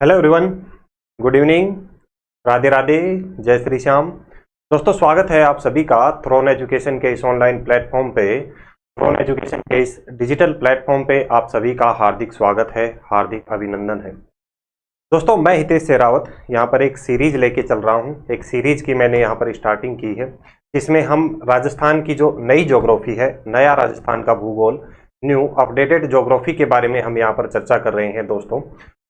Hello everyone, good evening, Radhe Radhe, जय श्री श्याम। दोस्तों, स्वागत है आप सभी का थ्रोन एजुकेशन के इस ऑनलाइन प्लेटफॉर्म पे। थ्रोन एजुकेशन के इस डिजिटल प्लेटफॉर्म पे आप सभी का हार्दिक स्वागत है, हार्दिक अभिनंदन है। दोस्तों, मैं हितेश शेरावत यहाँ पर एक सीरीज लेके चल रहा हूँ। एक सीरीज की मैंने यहाँ पर स्टार्टिंग की है, जिसमें हम राजस्थान की जो नई ज्योग्राफी है, नया राजस्थान का भूगोल, न्यू अपडेटेड ज्योग्राफी के बारे में हम यहाँ पर चर्चा कर रहे हैं दोस्तों।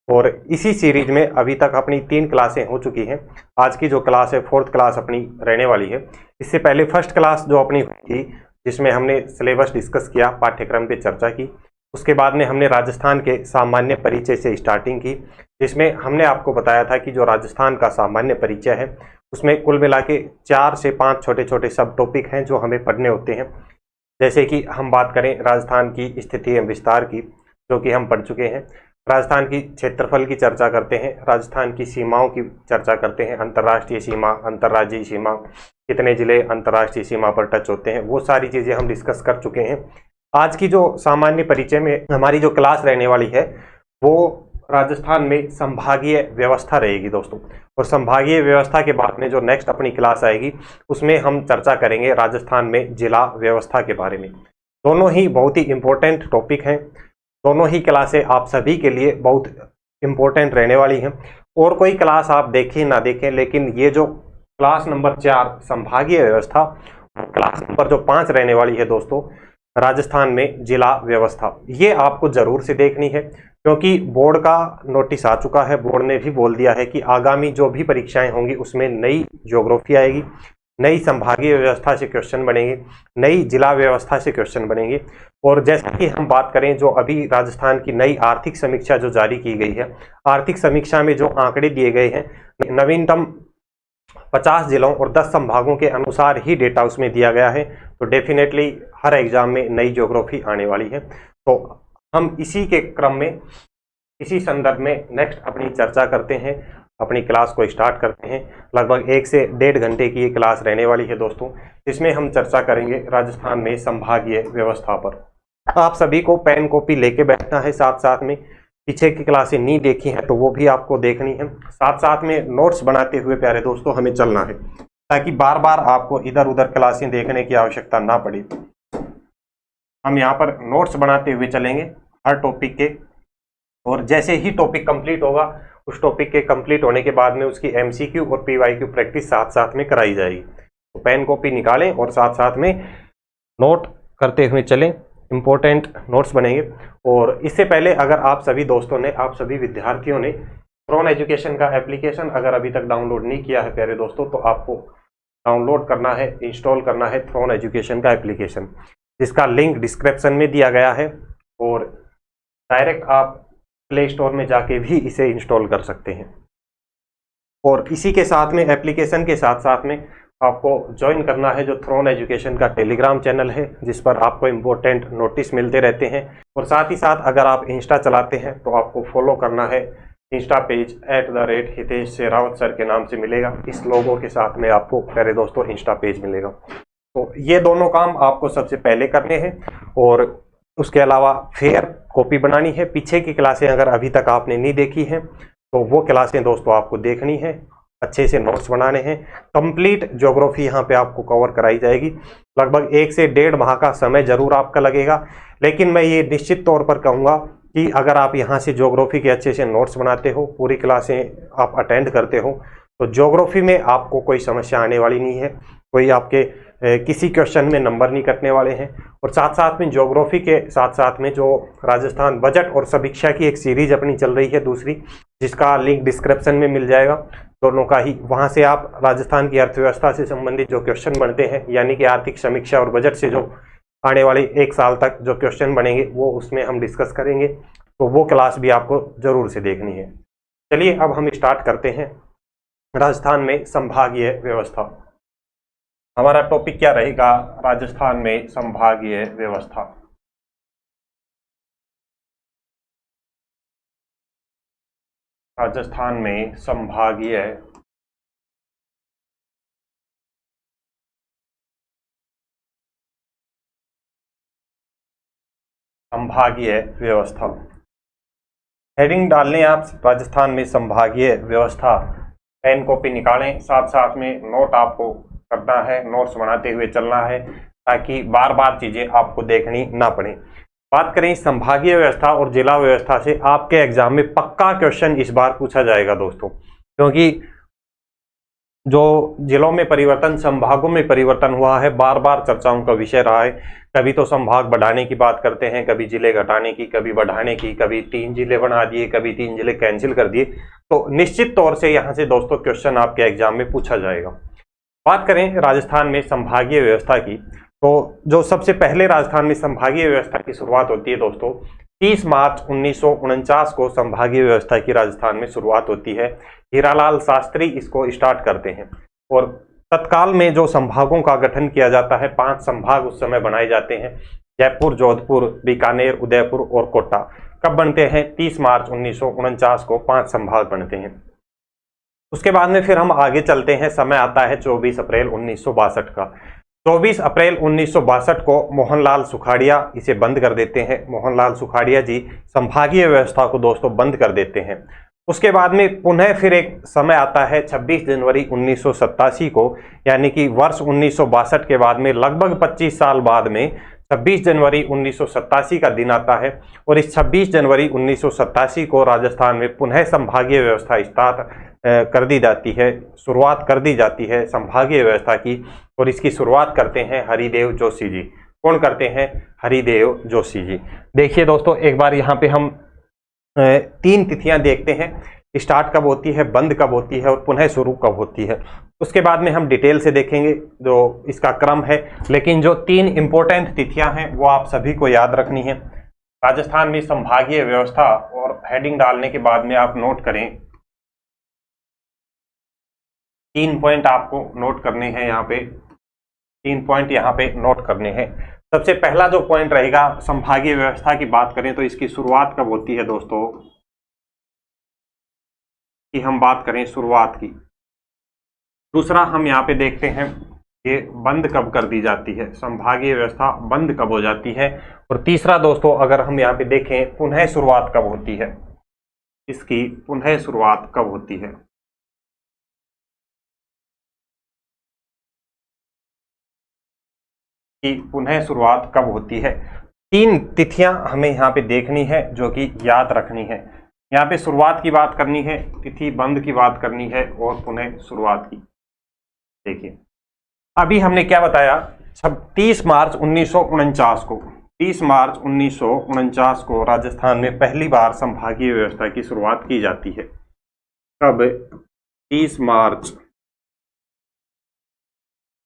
और इसी सीरीज में अभी तक अपनी 3 क्लासें हो चुकी हैं। आज की जो क्लास है 4th क्लास अपनी रहने वाली है। इससे पहले फर्स्ट क्लास जो अपनी हुई थी, जिसमें हमने सिलेबस डिस्कस किया, पाठ्यक्रम पे चर्चा की। उसके बाद में हमने राजस्थान के सामान्य परिचय से स्टार्टिंग की, जिसमें हमने आपको बताया था कि जो राजस्थान का सामान्य परिचय है उसमें कुल मिला के 4 से 5 छोटे छोटे सब टॉपिक हैं जो हमें पढ़ने होते हैं। जैसे कि हम बात करें राजस्थान की स्थिति एवं विस्तार की, जो कि हम पढ़ चुके हैं। राजस्थान की क्षेत्रफल की चर्चा करते हैं, राजस्थान की सीमाओं की चर्चा करते हैं, अंतर्राष्ट्रीय सीमा, अंतर्राज्यीय सीमा, कितने जिले अंतर्राष्ट्रीय सीमा पर टच होते हैं, वो सारी चीज़ें हम डिस्कस कर चुके हैं। आज की जो सामान्य परिचय में हमारी जो क्लास रहने वाली है वो राजस्थान में संभागीय व्यवस्था रहेगी दोस्तों। और संभागीय व्यवस्था के बाद में जो नेक्स्ट अपनी क्लास आएगी उसमें हम चर्चा करेंगे राजस्थान में जिला व्यवस्था के बारे में। दोनों ही बहुत ही इम्पोर्टेंट टॉपिक हैं। दोनों ही क्लासें आप सभी के लिए बहुत इम्पोर्टेंट रहने वाली हैं। और कोई क्लास आप देखें ना देखें, लेकिन ये जो क्लास नंबर 4 संभागीय व्यवस्था, क्लास नंबर जो 5 रहने वाली है दोस्तों, राजस्थान में जिला व्यवस्था, ये आपको जरूर से देखनी है। क्योंकि बोर्ड का नोटिस आ चुका है, बोर्ड ने भी बोल दिया है कि आगामी जो भी परीक्षाएं होंगी उसमें नई ज्योग्राफी आएगी, नई संभागीय व्यवस्था से क्वेश्चन बनेंगे, नई जिला व्यवस्था से क्वेश्चन बनेंगे। और जैसा कि हम बात करें, जो अभी राजस्थान की नई आर्थिक समीक्षा जो जारी की गई है, आर्थिक समीक्षा में जो आंकड़े दिए गए हैं, नवीनतम 50 जिलों और 10 संभागों के अनुसार ही डेटा उसमें दिया गया है। तो डेफिनेटली हर एग्जाम में नई ज्योग्राफी आने वाली है। तो हम इसी के क्रम में, इसी संदर्भ में नेक्स्ट अपनी चर्चा करते हैं, अपनी क्लास को स्टार्ट करते हैं। लगभग 1 से 1.5 घंटे की ये क्लास रहने वाली है दोस्तों, जिसमें हम चर्चा करेंगे राजस्थान में संभागीय व्यवस्था पर। आप सभी को पेन कॉपी लेके बैठना है, साथ साथ में पीछे की क्लासें नहीं देखी हैं तो वो भी आपको देखनी है। साथ साथ में नोट्स बनाते हुए प्यारे दोस्तों हमें चलना है, ताकि बार बार आपको इधर उधर क्लासें देखने की आवश्यकता ना पड़े। हम यहाँ पर नोट्स बनाते हुए चलेंगे हर टॉपिक के। और जैसे ही टॉपिक कंप्लीट होगा, उस टॉपिक के कंप्लीट होने के बाद में उसकी एमसीक्यू और पीवाईक्यू प्रैक्टिस साथ साथ में कराई जाएगी। तो पेन कॉपी निकालें और साथ साथ में नोट करते हुए चलें, इंपॉर्टेंट नोट्स बनेंगे। और इससे पहले अगर आप सभी दोस्तों ने, आप सभी विद्यार्थियों ने थ्रोन एजुकेशन का एप्लीकेशन अगर अभी तक डाउनलोड नहीं किया है प्यारे दोस्तों, तो आपको डाउनलोड करना है, इंस्टॉल करना है थ्रोन एजुकेशन का एप्लीकेशन, जिसका लिंक डिस्क्रिप्शन में दिया गया है। और डायरेक्ट आप प्ले स्टोर में जाके भी इसे इंस्टॉल कर सकते हैं। और इसी के साथ में, एप्लीकेशन के साथ साथ में आपको ज्वाइन करना है जो थ्रोन एजुकेशन का टेलीग्राम चैनल है, जिस पर आपको इम्पोर्टेंट नोटिस मिलते रहते हैं। और साथ ही साथ अगर आप इंस्टा चलाते हैं तो आपको फॉलो करना है Insta page @Hitesh Sherawat sir के नाम से मिलेगा। इस लोगों के साथ में आपको प्यारे दोस्तों इंस्टा पेज मिलेगा। तो ये दोनों काम आपको सबसे पहले करने हैं। और उसके अलावा फेयर कॉपी बनानी है। पीछे की क्लासें अगर अभी तक आपने नहीं देखी हैं तो वो क्लासें दोस्तों आपको देखनी है, अच्छे से नोट्स बनाने हैं। कंप्लीट ज्योग्राफी यहाँ पे आपको कवर कराई जाएगी। लगभग 1 से 1.5 माह का समय जरूर आपका लगेगा, लेकिन मैं ये निश्चित तौर पर कहूँगा कि अगर आप यहाँ से ज्योग्राफी के अच्छे से नोट्स बनाते हो, पूरी क्लासें आप अटेंड करते हो, तो ज्योग्राफी में आपको कोई समस्या आने वाली नहीं है। कोई आपके किसी क्वेश्चन में नंबर नहीं कटने वाले हैं। और साथ साथ में ज्योग्राफी के साथ साथ में जो राजस्थान बजट और समीक्षा की एक सीरीज अपनी चल रही है दूसरी, जिसका लिंक डिस्क्रिप्शन में मिल जाएगा दोनों का ही। वहां से आप राजस्थान की अर्थव्यवस्था से संबंधित जो क्वेश्चन बनते हैं, यानी कि आर्थिक समीक्षा और बजट से जो आने वाले 1 साल तक जो क्वेश्चन बनेंगे वो उसमें हम डिस्कस करेंगे। तो वो क्लास भी आपको जरूर से देखनी है। चलिए अब हम स्टार्ट करते हैं राजस्थान में संभागीय व्यवस्था। हमारा टॉपिक क्या रहेगा? राजस्थान में संभागीय व्यवस्था। राजस्थान में संभागीय व्यवस्था। हेडिंग डालने आप राजस्थान में संभागीय व्यवस्था, पेन कॉपी निकालें, साथ साथ में नोट आपको करना है, नोट्स बनाते हुए चलना है ताकि बार बार चीजें आपको देखनी ना पड़े। बात करें संभागीय व्यवस्था और जिला व्यवस्था से, आपके एग्जाम में पक्का क्वेश्चन इस बार पूछा जाएगा दोस्तों, क्योंकि जो जिलों में परिवर्तन, संभागों में परिवर्तन हुआ है, बार बार चर्चाओं का विषय रहा है। कभी तो संभाग बढ़ाने की बात करते हैं, कभी जिले घटाने की, कभी बढ़ाने की, कभी 3 जिले बना दिए, कभी 3 जिले कैंसिल कर दिए। तो निश्चित तौर से यहाँ से दोस्तों क्वेश्चन आपके एग्जाम में पूछा जाएगा। बात करें राजस्थान में संभागीय व्यवस्था की, तो जो सबसे पहले राजस्थान में संभागीय व्यवस्था की शुरुआत होती है दोस्तों, 30 मार्च 1949 को संभागीय व्यवस्था की राजस्थान में शुरुआत होती है। हीरालाल शास्त्री इसको स्टार्ट करते हैं और तत्काल में जो संभागों का गठन किया जाता है, 5 संभाग उस समय बनाए जाते हैं, जयपुर, जोधपुर, बीकानेर, उदयपुर और कोटा। कब बनते हैं? 30 मार्च 1949 को 5 संभाग बनते हैं। उसके बाद में फिर हम आगे चलते हैं, समय आता है 24 अप्रैल 1962 का। 24 अप्रैल 1962 को मोहनलाल सुखाड़िया इसे बंद कर देते हैं। मोहनलाल सुखाड़िया जी संभागीय व्यवस्था को दोस्तों बंद कर देते हैं। उसके बाद में पुनः फिर एक समय आता है 26 जनवरी 1987 को, यानी कि वर्ष 1962 के बाद में लगभग 25 साल बाद में 26 जनवरी 1987 का दिन आता है और इस 26 जनवरी 1987 को राजस्थान में पुनः संभागीय व्यवस्था स्टार्ट कर दी जाती है, शुरुआत कर दी जाती है संभागीय व्यवस्था की। और इसकी शुरुआत करते हैं हरिदेव जोशी जी। कौन करते हैं? हरिदेव जोशी जी। देखिए दोस्तों, एक बार यहाँ पे हम 3 तिथियां देखते हैं, स्टार्ट कब होती है, बंद कब होती है और पुनः शुरू कब होती है। उसके बाद में हम डिटेल से देखेंगे जो इसका क्रम है, लेकिन जो 3 इंपॉर्टेंट तिथियां हैं वो आप सभी को याद रखनी है। राजस्थान में संभागीय व्यवस्था और हेडिंग डालने के बाद में आप नोट करें, 3 पॉइंट आपको नोट करने हैं। यहाँ पे 3 पॉइंट यहाँ पे नोट करने हैं। सबसे पहला जो पॉइंट रहेगा, संभागीय व्यवस्था की बात करें तो इसकी शुरुआत कब होती है दोस्तों, कि हम बात करें शुरुआत की। दूसरा हम यहाँ पे देखते हैं ये बंद कब कर दी जाती है, संभागीय व्यवस्था बंद कब हो जाती है। और तीसरा दोस्तों अगर हम यहाँ पे देखें, पुनः शुरुआत कब होती है, इसकी पुनः शुरुआत कब होती है। की पुनः शुरुआत कब होती है। 3 तिथियां हमें यहाँ पे देखनी है जो कि याद रखनी है। यहाँ पे शुरुआत की बात करनी है, तिथि बंद की बात करनी है और पुनः शुरुआत की। देखिए अभी हमने क्या बताया, 30 मार्च 1949 को, 30 मार्च 1949 को राजस्थान में पहली बार संभागीय व्यवस्था की शुरुआत की जाती है। कब? 30 मार्च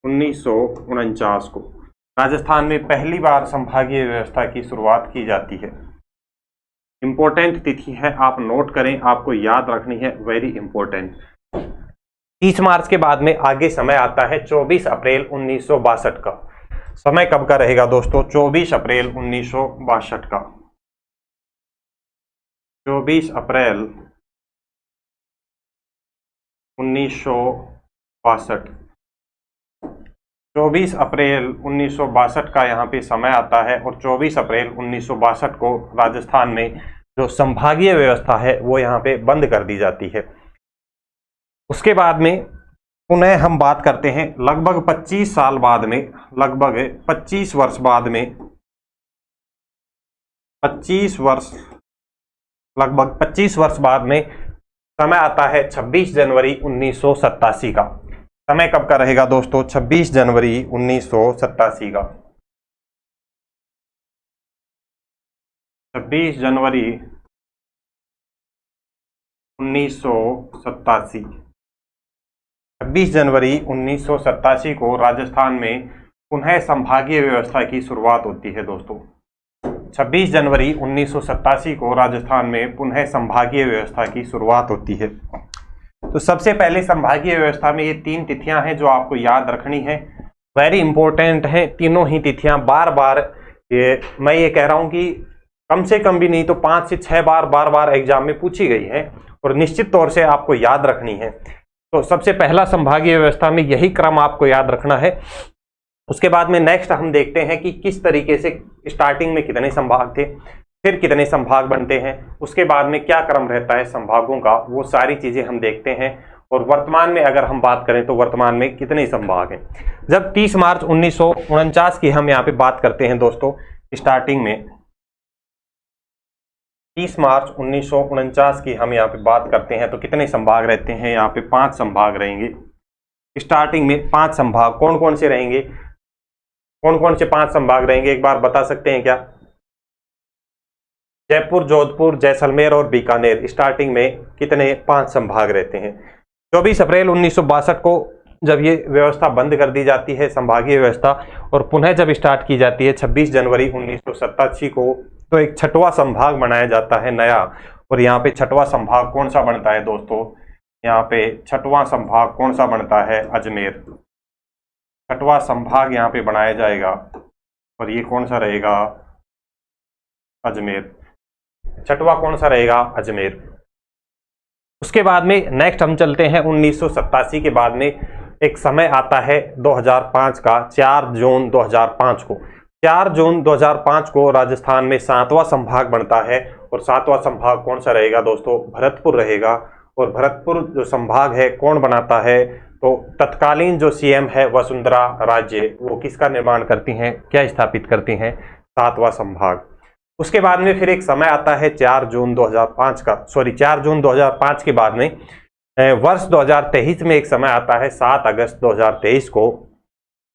1949 को राजस्थान में पहली बार संभागीय व्यवस्था की शुरुआत की जाती है। इंपॉर्टेंट तिथि है, आप नोट करें, आपको याद रखनी है, वेरी इंपॉर्टेंट। 30 मार्च के बाद में आगे समय आता है 24 अप्रैल 1962 का। समय कब का रहेगा दोस्तों? 24 अप्रैल 1962 का। 24 अप्रैल 1962, 24 अप्रैल 1962 का यहाँ पे समय आता है और 24 अप्रैल 1962 को राजस्थान में जो संभागीय व्यवस्था है वो यहाँ पे बंद कर दी जाती है। उसके बाद में पुनः हम बात करते हैं लगभग 25 साल बाद में, लगभग 25 वर्ष बाद में, 25 वर्ष, लगभग 25 वर्ष बाद में समय आता है 26 जनवरी 1987 का। समय कब का रहेगा दोस्तों? 26 जनवरी 1987 का। 26 जनवरी 1987, 26 जनवरी 1987 को राजस्थान में पुनः संभागीय व्यवस्था की शुरुआत होती है दोस्तों। 26 जनवरी 1987 को राजस्थान में पुनः संभागीय व्यवस्था की शुरुआत होती है। तो सबसे पहले संभागीय व्यवस्था में ये 3 तिथियां हैं जो आपको याद रखनी है, वेरी इंपॉर्टेंट है तीनों ही तिथियां। बार बार मैं ये कह रहा हूं कि कम से कम भी नहीं तो 5 से 6 बार एग्जाम में पूछी गई है और निश्चित तौर से आपको याद रखनी है। तो सबसे पहला संभागीय व्यवस्था में यही क्रम आपको याद रखना है। उसके बाद में नेक्स्ट हम देखते हैं कि किस तरीके से स्टार्टिंग में कितने संभाग थे। फिर कितने संभाग बनते हैं, उसके बाद में क्या क्रम रहता है संभागों का, वो सारी चीजें हम देखते हैं। और वर्तमान में अगर हम बात करें तो वर्तमान में कितने संभाग हैं। जब 30 मार्च 1949 की हम यहाँ पे बात करते हैं दोस्तों, स्टार्टिंग में 30 मार्च 1949 की हम यहाँ पे बात करते हैं तो कितने संभाग रहते हैं, यहाँ पे 5 संभाग रहेंगे। स्टार्टिंग में 5 संभाग कौन कौन से रहेंगे, कौन कौन से 5 संभाग रहेंगे, एक बार बता सकते हैं क्या? जयपुर, जोधपुर, जैसलमेर और बीकानेर। स्टार्टिंग में कितने 5 संभाग रहते हैं। 24 अप्रैल 1962 को जब ये व्यवस्था बंद कर दी जाती है संभागीय व्यवस्था, और पुनः जब स्टार्ट की जाती है 26 जनवरी 1987 को, तो एक 6वां संभाग बनाया जाता है नया। और यहाँ पे 6वां संभाग कौन सा बनता है दोस्तों, यहाँ पे 6वां संभाग कौन सा बनता है, अजमेर। 6वां संभाग यहाँ पे बनाया जाएगा और ये कौन सा रहेगा, अजमेर। 6वां कौन सा रहेगा, अजमेर। उसके बाद में नेक्स्ट हम चलते हैं 1987 के बाद में एक समय आता है 2005 का, 4 जून 2005 को। 4 जून 2005 को राजस्थान में 7वां संभाग बनता है। और 7वां संभाग कौन सा रहेगा दोस्तों, भरतपुर रहेगा। और भरतपुर जो संभाग है कौन बनाता है, तो तत्कालीन जो सीएम है वसुंधरा राजे, वो किसका निर्माण करती हैं, क्या स्थापित करती हैं, 7वां संभाग। उसके बाद में फिर एक समय आता है 4 जून 2005 का, 4 जून 2005 के बाद में वर्ष 2023 में एक समय आता है 7 अगस्त 2023 को।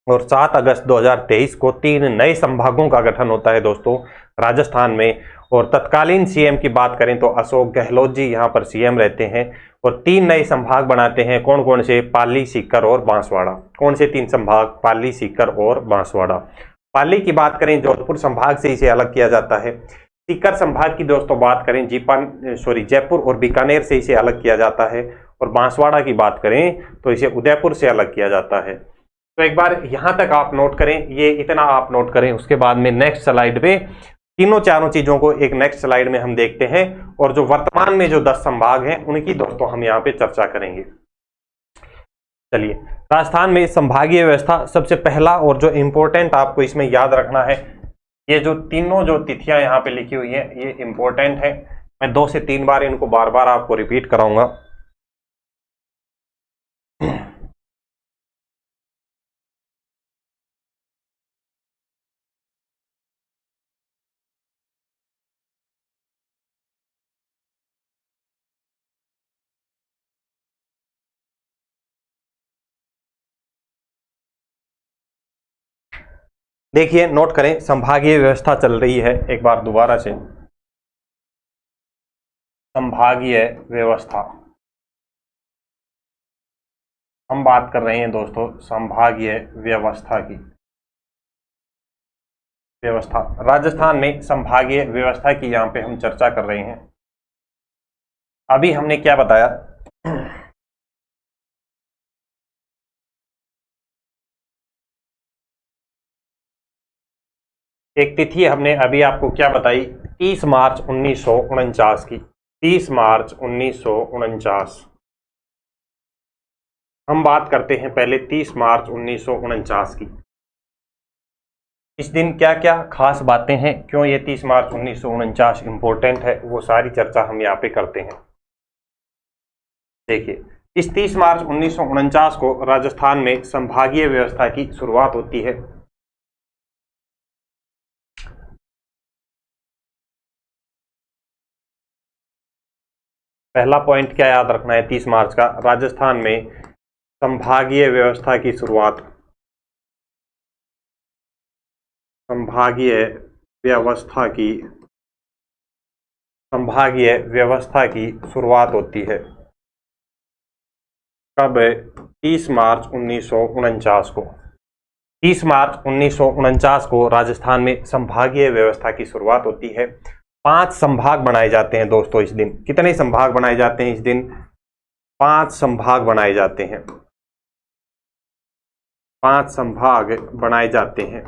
और 7 अगस्त 2023 को 3 नए संभागों का गठन होता है दोस्तों राजस्थान में। और तत्कालीन सीएम की बात करें तो अशोक गहलोत जी यहाँ पर सीएम रहते हैं। और 3 नए संभाग बनाते हैं, कौन कौन से, पाली, सीकर और बांसवाड़ा। कौन से 3 संभाग, पाली, सीकर और बांसवाड़ा। पाली की बात करें जोधपुर संभाग से इसे अलग किया जाता है। सीकर संभाग की दोस्तों बात करें जयपुर और बीकानेर से इसे अलग किया जाता है। और बांसवाड़ा की बात करें तो इसे उदयपुर से अलग किया जाता है। तो एक बार यहां तक आप नोट करें, ये इतना आप नोट करें। उसके बाद में नेक्स्ट स्लाइड पे तीनों चारों चीजों को एक नेक्स्ट स्लाइड में हम देखते हैं। और जो वर्तमान में जो 10 संभाग हैं उनकी दोस्तों हम यहाँ पे चर्चा करेंगे। चलिए, राजस्थान में संभागीय व्यवस्था सबसे पहला और जो इंपॉर्टेंट आपको इसमें याद रखना है, ये जो तीनों जो तिथियां यहाँ पे लिखी हुई है ये इंपॉर्टेंट है। मैं 2 से 3 बार इनको बार बार आपको रिपीट कराऊंगा। देखिए, नोट करें, संभागीय व्यवस्था चल रही है। एक बार दोबारा से, संभागीय व्यवस्था हम बात कर रहे हैं दोस्तों, संभागीय व्यवस्था की व्यवस्था राजस्थान में संभागीय व्यवस्था की यहाँ पे हम चर्चा कर रहे हैं। अभी हमने क्या बताया, एक तिथि हमने अभी आपको क्या बताई, 30 मार्च 1949 की। 30 मार्च 1949 हम बात करते हैं पहले 30 मार्च 1949 की। इस दिन क्या क्या खास बातें हैं, क्यों ये 30 मार्च 1949 इंपॉर्टेंट है, वो सारी चर्चा हम यहाँ पे करते हैं। देखिए, इस 30 मार्च 1949 को राजस्थान में संभागीय व्यवस्था की शुरुआत होती है। पहला पॉइंट क्या याद रखना है 30 मार्च का, राजस्थान में संभागीय व्यवस्था की शुरुआत, संभागीय व्यवस्था की शुरुआत होती है। कब, 30 मार्च 1949 को। 30 मार्च 1949 को राजस्थान में संभागीय व्यवस्था की शुरुआत होती है। 5 संभाग बनाए जाते हैं दोस्तों इस दिन। कितने संभाग बनाए जाते हैं इस दिन, 5 संभाग बनाए जाते हैं। 5 संभाग बनाए जाते हैं।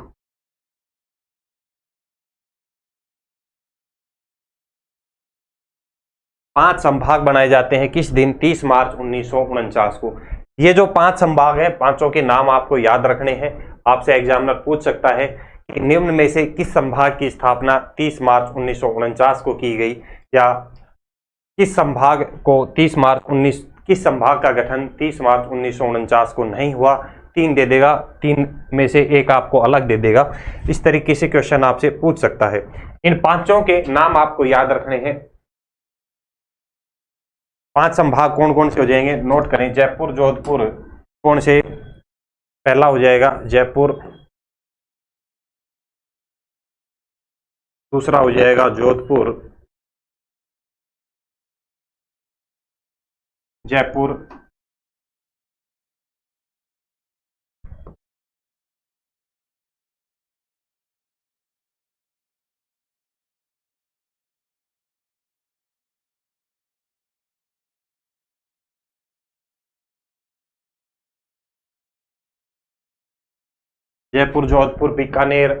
पांच संभाग बनाए जाते हैं किस दिन, 30 मार्च 1949 को। ये जो 5 संभाग हैं, पांचों के नाम आपको याद रखने हैं। आपसे एग्जामिनर पूछ सकता है कि निम्न में से किस संभाग की स्थापना 30 मार्च 1949 को की गई, या किस संभाग का गठन 30 मार्च 1949 को नहीं हुआ। 3 दे देगा, 3 में से एक आपको अलग दे देगा। इस तरीके से क्वेश्चन आपसे पूछ सकता है। इन पांचों के नाम आपको याद रखने हैं। 5 संभाग कौन कौन से हो जाएंगे, नोट करें। जयपुर, जोधपुर, कौन से, पहला हो जाएगा जयपुर, दूसरा हो जाएगा जोधपुर, जयपुर, जयपुर, जोधपुर, बीकानेर,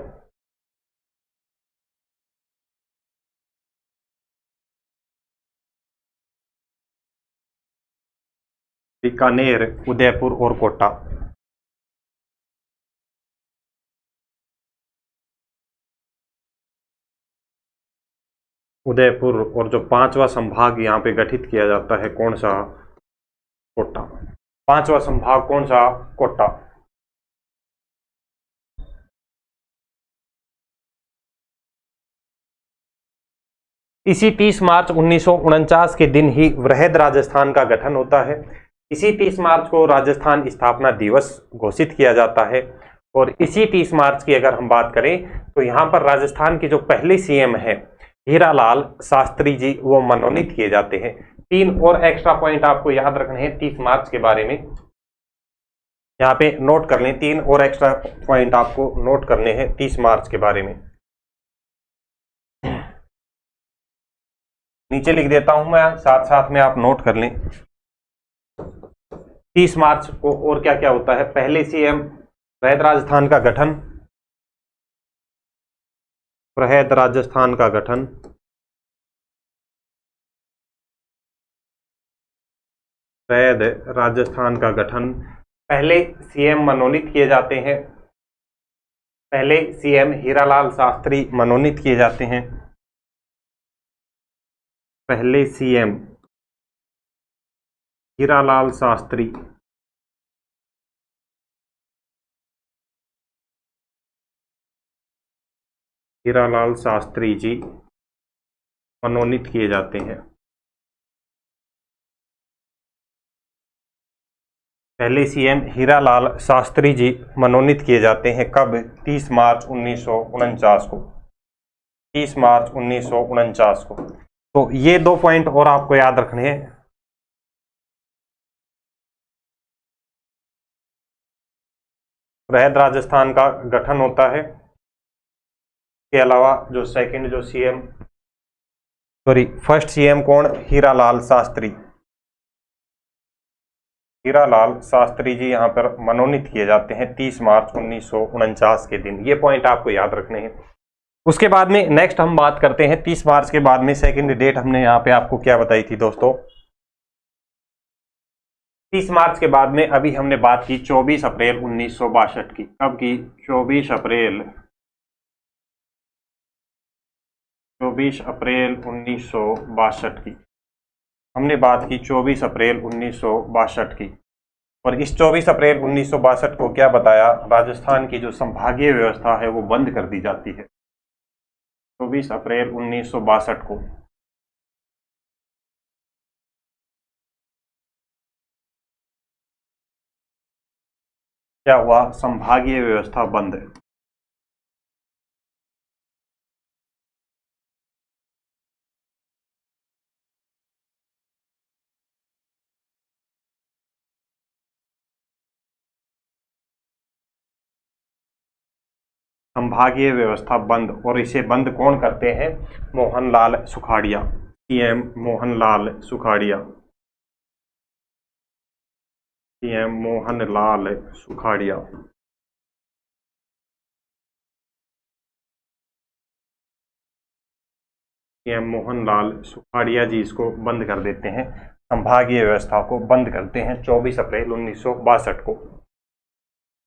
बीकानेर, उदयपुर और कोटा। उदयपुर, और जो 5वां संभाग यहाँ पे गठित किया जाता है कौन सा, कोटा। 5वां संभाग कौन सा, कोटा। इसी 30 मार्च 1949 के दिन ही वृहद राजस्थान का गठन होता है। इसी 30 मार्च को राजस्थान स्थापना दिवस घोषित किया जाता है। और इसी 30 मार्च की अगर हम बात करें तो यहाँ पर राजस्थान के जो पहले सीएम हैं हीरालाल शास्त्री जी, वो मनोनीत किए जाते हैं। 3 और एक्स्ट्रा पॉइंट आपको याद रखने हैं 30 मार्च के बारे में, यहाँ पे नोट कर लें। 3 और एक्स्ट्रा पॉइंट आपको नोट करने हैं 30 मार्च के बारे में। नीचे लिख देता हूं मैं, साथ साथ में आप नोट कर लें। 30 मार्च को और क्या क्या होता है। पहले सीएम, वृहद राजस्थान का गठन, वृहद राजस्थान का गठन, वृहद राजस्थान का गठन। पहले सीएम मनोनीत किए जाते हैं, पहले सीएम हीरालाल शास्त्री मनोनीत किए जाते हैं। पहले सीएम हीरालाल शास्त्री, हीरालाल शास्त्री जी मनोनीत किए जाते हैं। पहले सीएम हीरालाल शास्त्री जी मनोनीत किए जाते हैं। कब, 30 मार्च 1949 को, 30 मार्च 1949 को। तो ये 2 पॉइंट और आपको याद रखने हैं। वृहद राजस्थान का गठन होता है, के अलावा जो सेकंड जो सीएम, फर्स्ट सीएम कौन, हीरालाल शास्त्री, हीरालाल शास्त्री जी यहाँ पर मनोनीत किए जाते हैं 30 मार्च 1949 के दिन। ये पॉइंट आपको याद रखने हैं। उसके बाद में नेक्स्ट हम बात करते हैं 30 मार्च के बाद में सेकंड डेट हमने यहाँ पे आपको क्या बताई थी दोस्तों। 30 मार्च के बाद में अभी हमने बात की 24 अप्रैल 1962 की। कब की, 24 अप्रैल 1962 की हमने बात की, 24 अप्रैल 1962 की। और इस 24 अप्रैल 1962 को क्या बताया, राजस्थान की जो संभागीय व्यवस्था है वो बंद कर दी जाती है। 24 अप्रैल 1962 को क्या हुआ, संभागीय व्यवस्था बंद। संभागीय व्यवस्था बंद, और इसे बंद कौन करते हैं, Mohanlal Sukhadia, CM Mohanlal Sukhadia, CM Mohanlal Sukhadia. CM Mohanlal Sukhadia ji इसको बंद कर देते हैं, संभागीय व्यवस्था को बंद करते हैं 24 अप्रैल 1962 को।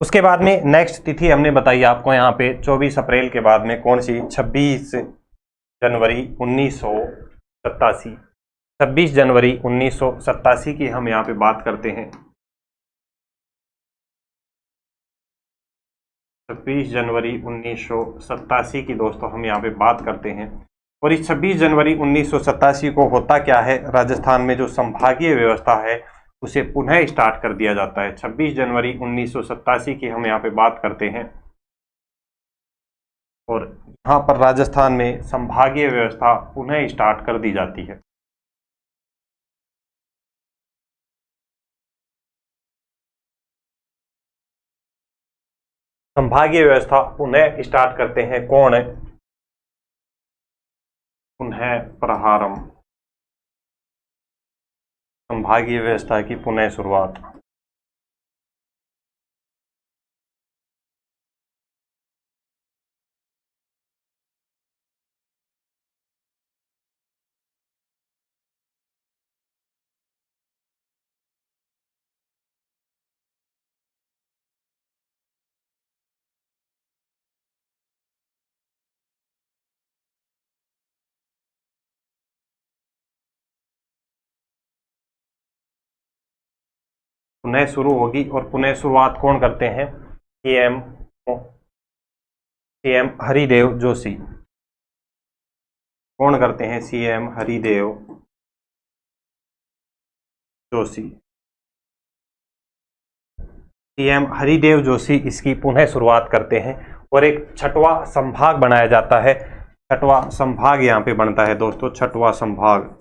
उसके बाद में नेक्स्ट तिथि हमने बताई आपको यहाँ पे 24 अप्रैल के बाद में कौन सी, 26 जनवरी 1987। 26 जनवरी 1987 की हम यहाँ पे बात करते हैं। 26 जनवरी 1987 की दोस्तों हम यहाँ पे बात करते हैं। और इस 26 जनवरी 1987 को होता क्या है, राजस्थान में जो संभागीय व्यवस्था है उसे पुनः स्टार्ट कर दिया जाता है। 26 जनवरी 1987 की हम यहाँ पे बात करते हैं और यहाँ पर राजस्थान में संभागीय व्यवस्था पुनः स्टार्ट कर दी जाती है। संभागीय व्यवस्था पुनः स्टार्ट करते हैं कौन है, पुनः प्रहारम। संभागीय व्यवस्था की पुनः शुरुआत। पुनः शुरू होगी और पुनः शुरुआत कौन करते हैं, सीएम हरिदेव जोशी। कौन करते हैं, सीएम हरिदेव जोशी। सीएम हरिदेव जोशी इसकी पुनः शुरुआत करते हैं और एक छठवां संभाग बनाया जाता है। छठवां संभाग यहाँ पे बनता है दोस्तों, छठवां संभाग।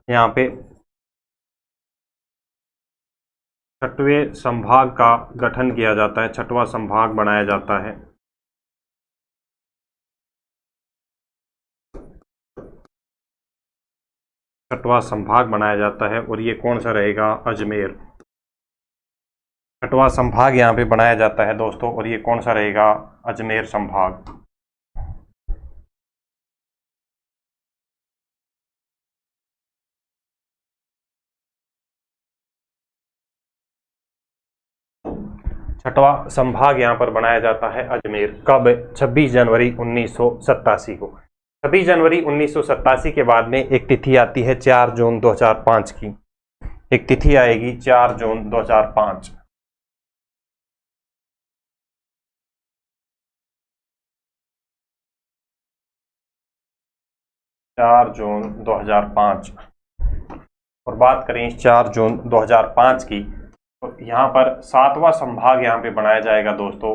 यहाँ पे छठवें संभाग का गठन किया जाता है, छठवां संभाग बनाया जाता है। छठवां संभाग बनाया जाता है और ये कौन सा रहेगा, अजमेर। छठवां संभाग यहाँ पे बनाया जाता है दोस्तों और ये कौन सा रहेगा, अजमेर संभाग। छठवां संभाग यहाँ पर बनाया जाता है अजमेर। कब, 26 जनवरी 1987 को। 26 जनवरी 1987 के बाद में एक तिथि आती है 4 जून 2005 की। एक तिथि आएगी 4 जून 2005। 4 जून 2005। और बात करें इस 4 जून 2005 की, तो यहाँ पर 7वां संभाग यहाँ पे बनाया जाएगा दोस्तों।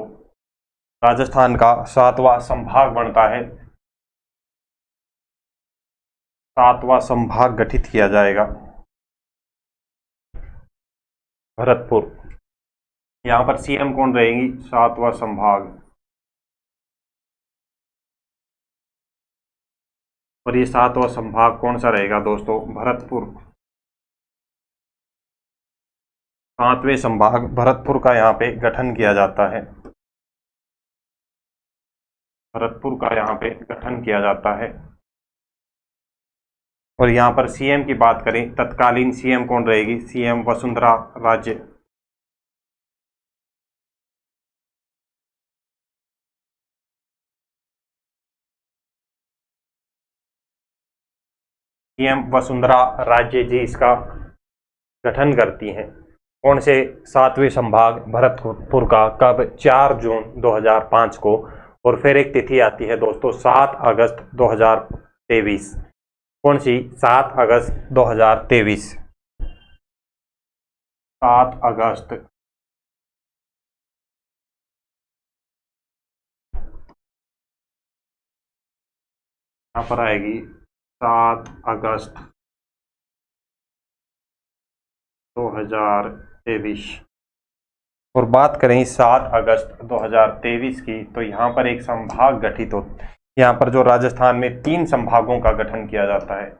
राजस्थान का 7वां संभाग बनता है। 7वां संभाग गठित किया जाएगा, भरतपुर। यहाँ पर सीएम कौन रहेगी, 7वां संभाग। और ये 7वां संभाग कौन सा रहेगा दोस्तों, भरतपुर। 7वें संभाग भरतपुर का यहाँ पे गठन किया जाता है। भरतपुर का यहाँ पे गठन किया जाता है। और यहाँ पर सीएम की बात करें, तत्कालीन सीएम कौन रहेगी, सीएम वसुंधरा राजे। सीएम वसुंधरा राजे जी इसका गठन करती हैं। कौन से, 7वें संभाग भरतपुर का। कब, 4 जून 2005 को। और फिर एक तिथि आती है दोस्तों 7 अगस्त 2023। कौन सी, 7 अगस्त 2023। 7 अगस्त। यहाँ पर आएगी 7 अगस्त 2023। और बात करें 7 अगस्त 2023 की, तो यहाँ पर एक संभाग गठित हो। यहाँ पर जो राजस्थान में 3 संभागों का गठन किया जाता है।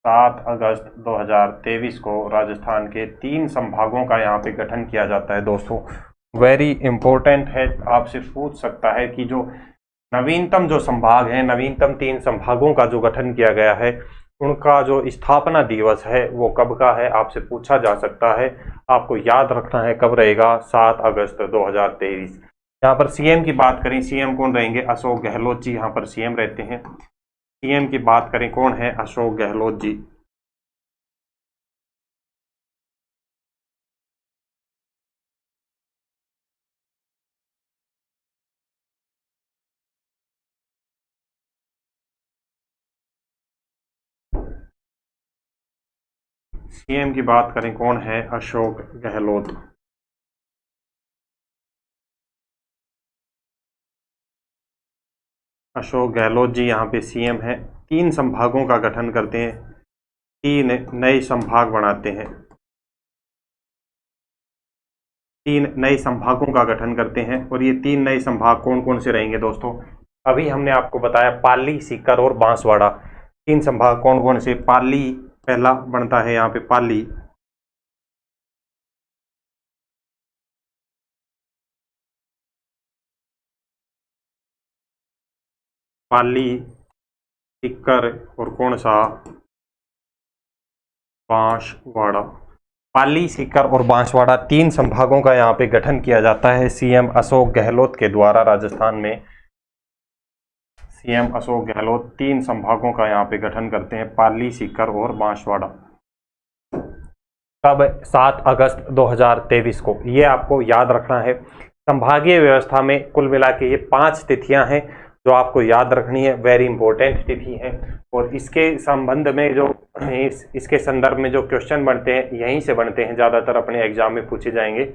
7 अगस्त 2023 को राजस्थान के 3 संभागों का यहाँ पे गठन किया जाता है दोस्तों। वेरी इंपॉर्टेंट है, आपसे पूछ सकता है कि जो नवीनतम जो संभाग है, नवीनतम 3 संभागों का जो गठन किया गया है, उनका जो स्थापना दिवस है वो कब का है, आपसे पूछा जा सकता है। आपको याद रखना है कब रहेगा, 7 अगस्त 2023। यहाँ पर सीएम की बात करें, सीएम कौन रहेंगे, अशोक गहलोत जी यहाँ पर सीएम रहते हैं। सीएम की बात करें, कौन है, अशोक गहलोत जी। सीएम की बात करें, कौन है, अशोक गहलोत। अशोक गहलोत जी यहाँ पे सीएम है। 3 संभागों का गठन करते हैं, 3 नए संभाग बनाते हैं, 3 नए संभागों का गठन करते हैं। और ये 3 नए संभाग कौन कौन से रहेंगे दोस्तों, अभी हमने आपको बताया पाली, सीकर और बांसवाड़ा। 3 संभाग कौन कौन से, पाली पहला बनता है यहाँ पे, पाली, पाली, सीकर और कौन सा, बांसवाड़ा। पाली, सीकर और बांसवाड़ा 3 संभागों का यहाँ पे गठन किया जाता है सीएम अशोक गहलोत के द्वारा। राजस्थान में सीएम अशोक गहलोत 3 संभागों का यहाँ पे गठन करते हैं, पाली, सीकर और बांसवाड़ा। कब, 7 अगस्त 2023 को। ये आपको याद रखना है। संभागीय व्यवस्था में कुल मिला के ये 5 तिथियां हैं जो आपको याद रखनी है, वेरी इंपॉर्टेंट तिथि हैं। और इसके संबंध में जो इसके संदर्भ में जो क्वेश्चन बनते हैं, यहीं से बनते हैं, ज़्यादातर अपने एग्जाम में पूछे जाएंगे।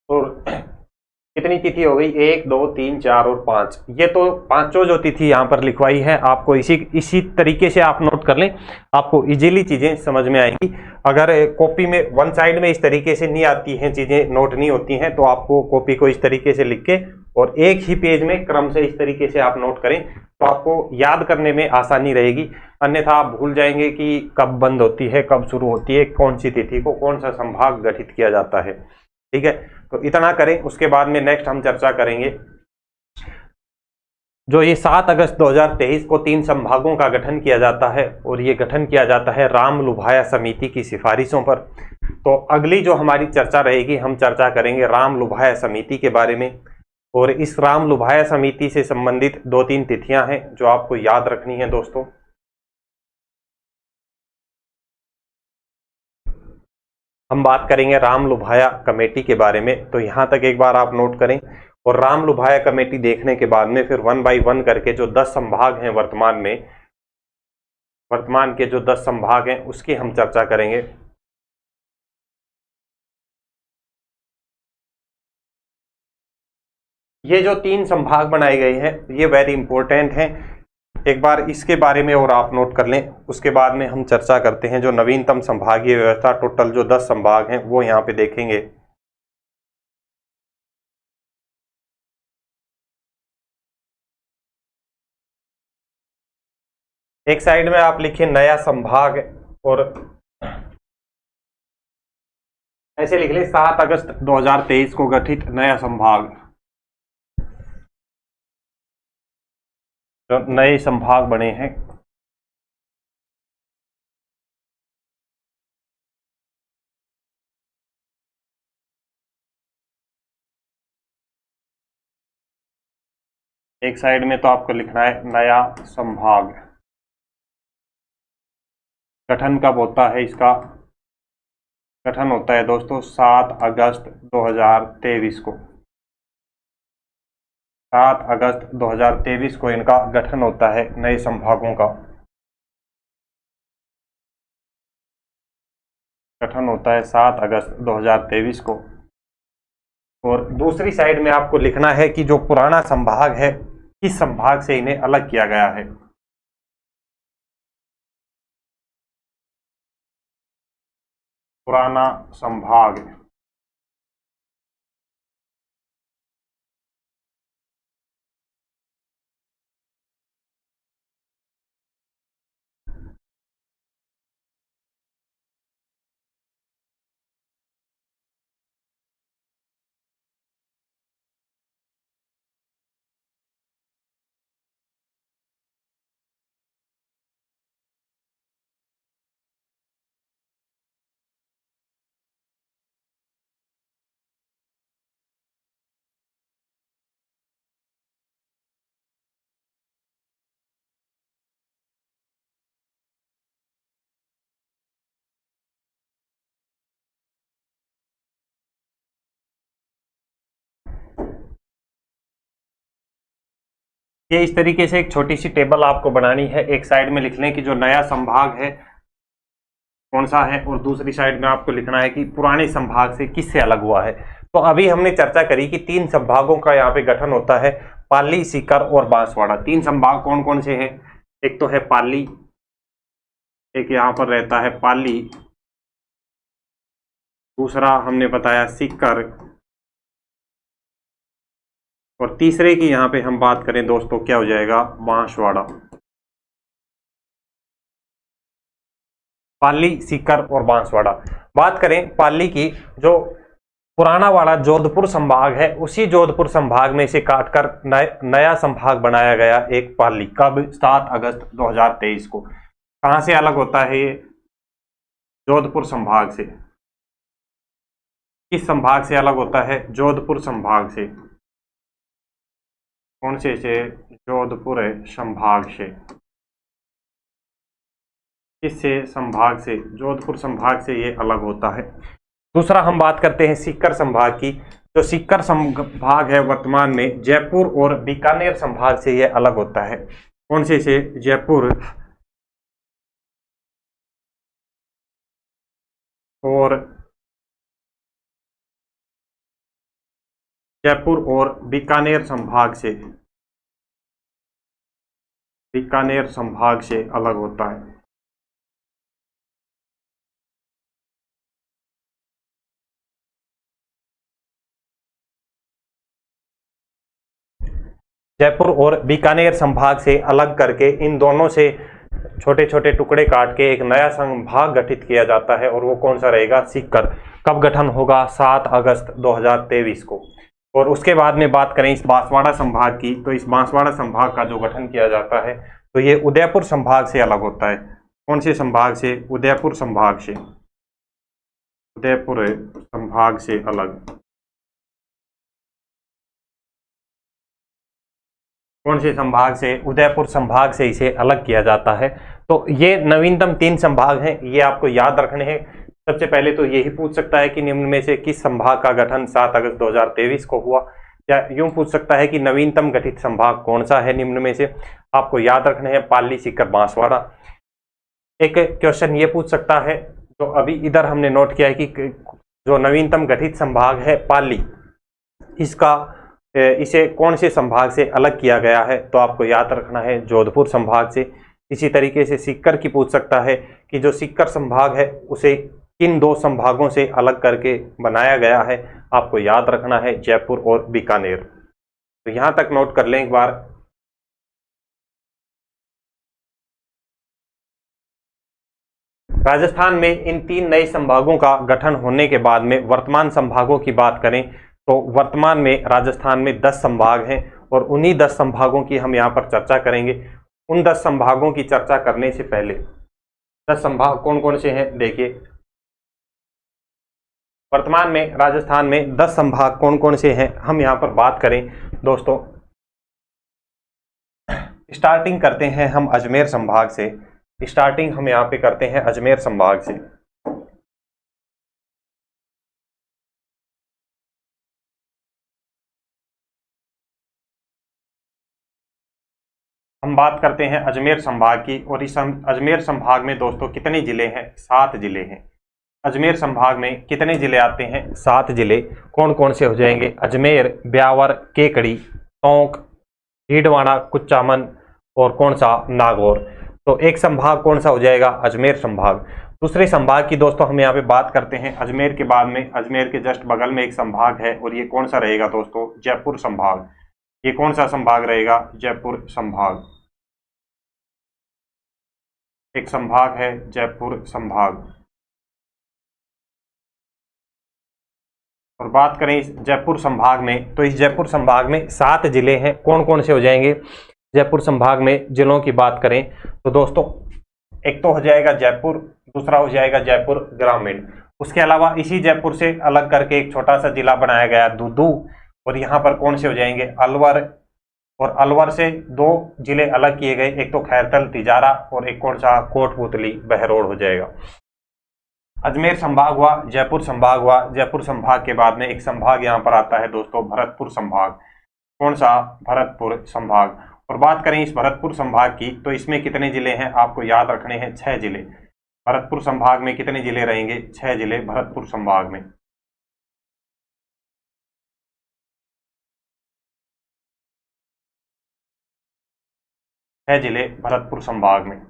और कितनी तिथि हो गई, 1, 2, 3, 4 और 5। ये तो पांचों जो तिथि यहाँ पर लिखवाई है, आपको इसी तरीके से आप नोट कर लें, आपको इजीली चीजें समझ में आएंगी। अगर कॉपी में वन साइड में इस तरीके से नहीं आती हैं, चीजें नोट नहीं होती हैं, तो आपको कॉपी को इस तरीके से लिख के और एक ही पेज में क्रम से इस तरीके से आप नोट करें, तो आपको याद करने में आसानी रहेगी। अन्यथा आप भूल जाएंगे कि कब बंद होती है, कब शुरू होती है, कौन सी तिथि को कौन सा संभाग गठित किया जाता है। ठीक है, तो इतना करें। उसके बाद में नेक्स्ट हम चर्चा करेंगे जो ये 7 अगस्त 2023 को 3 संभागों का गठन किया जाता है, और ये गठन किया जाता है राम लुभाया समिति की सिफारिशों पर। तो अगली जो हमारी चर्चा रहेगी, हम चर्चा करेंगे राम लुभाया समिति के बारे में। और इस राम लुभाया समिति से संबंधित 2-3 तिथियां हैं जो आपको याद रखनी है दोस्तों। हम बात करेंगे राम लुभाया कमेटी के बारे में, तो यहां तक एक बार आप नोट करें। और राम लुभाया कमेटी देखने के बाद में फिर 1 बाय 1 करके जो 10 संभाग हैं वर्तमान के जो 10 संभाग हैं उसकी हम चर्चा करेंगे। ये जो 3 संभाग बनाए गए हैं ये वेरी इंपॉर्टेंट हैं, एक बार इसके बारे में और आप नोट कर लें। उसके बाद में हम चर्चा करते हैं जो नवीनतम संभागीय व्यवस्था, टोटल जो 10 संभाग हैं वो यहाँ पे देखेंगे। एक साइड में आप लिखिए नया संभाग, और ऐसे लिख लें 7 अगस्त 2023 को गठित नया संभाग, जो नए संभाग बने हैं। एक साइड में तो आपको लिखना है नया संभाग। गठन कब होता है इसका, गठन होता है दोस्तों 7 अगस्त 2023 को। 7 अगस्त 2023 को इनका गठन होता है, नए संभागों का गठन होता है 7 अगस्त 2023 को। और दूसरी साइड में आपको लिखना है कि जो पुराना संभाग है, किस संभाग से इन्हें अलग किया गया है। पुराना संभाग ये इस तरीके से एक छोटी सी टेबल आपको बनानी है। एक साइड में लिख लें कि जो नया संभाग है कौन सा है, और दूसरी साइड में आपको लिखना है कि पुराने संभाग से किससे अलग हुआ है। तो अभी हमने चर्चा करी कि 3 संभागों का यहाँ पे गठन होता है, पाली, सीकर और बांसवाड़ा। 3 संभाग कौन कौन से हैं? एक तो है पाली, एक यहाँ पर रहता है पाली, दूसरा हमने बताया सीकर, और तीसरे की यहाँ पे हम बात करें दोस्तों क्या हो जाएगा? बांसवाड़ा। पाली, सीकर और बांसवाड़ा। बात करें पाली की, जो पुराना वाला जोधपुर संभाग है, उसी जोधपुर संभाग में से काटकर नया संभाग बनाया गया एक पाली। कब? 7 अगस्त 2023 को। कहां से अलग होता है ये? जोधपुर संभाग से। किस संभाग से अलग होता है? जोधपुर संभाग से। कौन से? जोधपुर संभाग से। किससे? संभाग से। जोधपुर संभाग से ये अलग होता है। दूसरा हम बात करते हैं सीकर संभाग की। जो सीकर संभाग है वर्तमान में जयपुर और बीकानेर संभाग से ये अलग होता है। कौन से? जयपुर और बीकानेर संभाग से। बीकानेर संभाग से अलग होता है। जयपुर और बीकानेर संभाग से अलग करके इन दोनों से छोटे छोटे टुकड़े काट के एक नया संभाग गठित किया जाता है, और वो कौन सा रहेगा? सीकर। कब गठन होगा? 7 अगस्त 2023 को। और उसके बाद में बात करें इस बांसवाड़ा संभाग की, तो इस बांसवाड़ा संभाग का जो गठन किया जाता है तो ये उदयपुर संभाग से अलग होता है। कौन से संभाग से? उदयपुर संभाग से। उदयपुर संभाग से अलग। कौन से संभाग से? उदयपुर संभाग से इसे अलग किया जाता है। तो ये नवीनतम 3 संभाग हैं, ये आपको याद रखने हैं। सबसे पहले तो यही पूछ सकता है कि निम्न में से किस संभाग का गठन 7 अगस्त 2023 को हुआ, या यूं पूछ सकता है कि नवीनतम गठित संभाग कौन सा है निम्न में से। आपको याद रखने हैं पाली, सीकर, बांसवाड़ा। एक क्वेश्चन ये पूछ सकता है, जो अभी इधर हमने नोट किया है कि जो नवीनतम गठित संभाग है पाली, इसे कौन से संभाग से अलग किया गया है? तो आपको याद रखना है जोधपुर संभाग से। इसी तरीके से सीकर की पूछ सकता है कि जो सीकर संभाग है उसे किन 2 संभागों से अलग करके बनाया गया है? आपको याद रखना है जयपुर और बीकानेर। तो यहां तक नोट कर लें एक बार। राजस्थान में इन 3 नए संभागों का गठन होने के बाद में वर्तमान संभागों की बात करें तो वर्तमान में राजस्थान में 10 संभाग हैं, और उन्हीं 10 संभागों की हम यहाँ पर चर्चा करेंगे। उन 10 संभागों की चर्चा करने से पहले 10 संभाग कौन कौन से हैं देखिए। वर्तमान में राजस्थान में 10 संभाग कौन कौन से हैं हम यहाँ पर बात करें दोस्तों। स्टार्टिंग करते हैं हम अजमेर संभाग से। स्टार्टिंग हम यहाँ पे करते हैं अजमेर संभाग से। हम बात करते हैं अजमेर संभाग की, और इस अजमेर संभाग में दोस्तों कितने जिले हैं? 7 जिले हैं। अजमेर संभाग में कितने जिले आते हैं? 7 जिले। कौन कौन से हो जाएंगे? अजमेर, ब्यावर, केकड़ी, टोंक, डीडवाना, कुचामन और कौन सा? नागौर। तो एक संभाग कौन सा हो जाएगा? अजमेर संभाग। दूसरे संभाग की दोस्तों हम यहाँ पे बात करते हैं। अजमेर के बाद में अजमेर के जस्ट बगल में एक संभाग है, और ये कौन सा रहेगा दोस्तों? जयपुर संभाग। ये कौन सा संभाग रहेगा? जयपुर संभाग। एक संभाग है जयपुर संभाग। और बात करें इस जयपुर संभाग में, तो इस जयपुर संभाग में 7 जिले हैं। कौन कौन से हो जाएंगे जयपुर संभाग में? जिलों की बात करें तो दोस्तों एक तो हो जाएगा जयपुर, दूसरा हो जाएगा जयपुर ग्रामीण। उसके अलावा इसी जयपुर से अलग करके एक छोटा सा जिला बनाया गया दूदू, और यहाँ पर कौन से हो जाएंगे? अलवर। और अलवर से 2 जिले अलग किए गए, एक तो खैरतल तिजारा और एक कौन सा? कोटपुतली बहरोड हो जाएगा। अजमेर संभाग हुआ, जयपुर संभाग हुआ। जयपुर संभाग के बाद में एक संभाग यहाँ पर आता है दोस्तों भरतपुर संभाग। कौन सा? भरतपुर संभाग। और बात करें इस भरतपुर संभाग की, तो इसमें कितने जिले हैं, आपको याद रखने हैं 6 जिले। भरतपुर संभाग में कितने जिले रहेंगे, 6 जिले भरतपुर संभाग में। छह जिले भरतपुर संभाग में।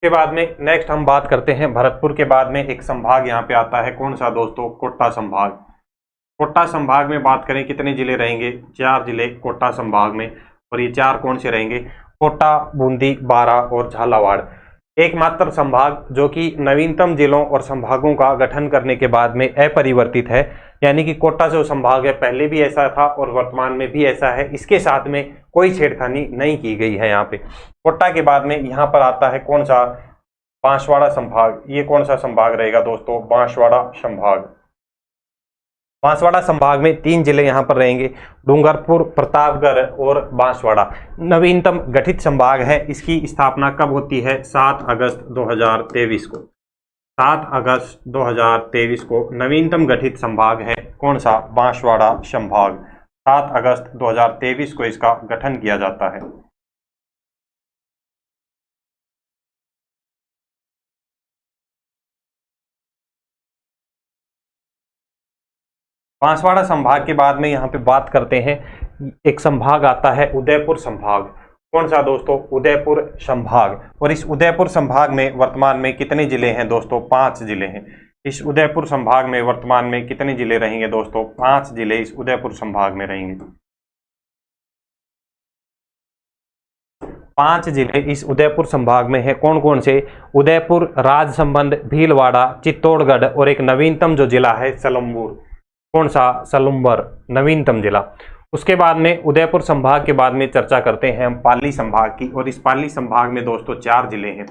के बाद में नेक्स्ट हम बात करते हैं भरतपुर के बाद में एक संभाग यहाँ पे आता है, कौन सा दोस्तों, कोटा संभाग। कोटा संभाग में बात करें कितने जिले रहेंगे, 4 जिले कोटा संभाग में। और ये 4 कौन से रहेंगे, कोटा, बूंदी, बारा और झालावाड़। एकमात्र संभाग जो कि नवीनतम जिलों और संभागों का गठन करने के बाद में अपरिवर्तित है, यानी कि कोटा जो संभाग है पहले भी ऐसा था और वर्तमान में भी ऐसा है, इसके साथ में कोई छेड़खानी नहीं की गई है। यहाँ पे कोटा के बाद में यहाँ पर आता है कौन सा, बांसवाड़ा संभाग। ये कौन सा संभाग रहेगा दोस्तों, बांसवाड़ा संभाग। बांसवाड़ा संभाग में 3 जिले यहाँ पर रहेंगे, डूंगरपुर, प्रतापगढ़ और बांसवाड़ा। नवीनतम गठित संभाग है। इसकी स्थापना कब होती है, 7 अगस्त 2023 को। 7 अगस्त 2023 को नवीनतम गठित संभाग है कौन सा, बांसवाड़ा संभाग। 7 अगस्त 2023 को इसका गठन किया जाता है। बांसवाड़ा संभाग के बाद में यहाँ पे बात करते हैं, एक संभाग आता है उदयपुर संभाग। कौन सा दोस्तों, उदयपुर संभाग। और इस उदयपुर संभाग में वर्तमान में कितने जिले हैं दोस्तों, 5 जिले हैं। इस उदयपुर संभाग में वर्तमान में कितने जिले रहेंगे दोस्तों, 5 जिले इस उदयपुर संभाग में रहेंगे। 5 जिले इस उदयपुर संभाग में है। कौन कौन से, उदयपुर, राजसमंद, भीलवाड़ा, चित्तौड़गढ़ और एक नवीनतम जो जिला है सलम्बूर। कौन सा, सलुम्बर, नवीनतम जिला। उसके बाद में उदयपुर संभाग के बाद में चर्चा करते हैं हम पाली संभाग की। और इस पाली संभाग में दोस्तों 4 जिले हैं।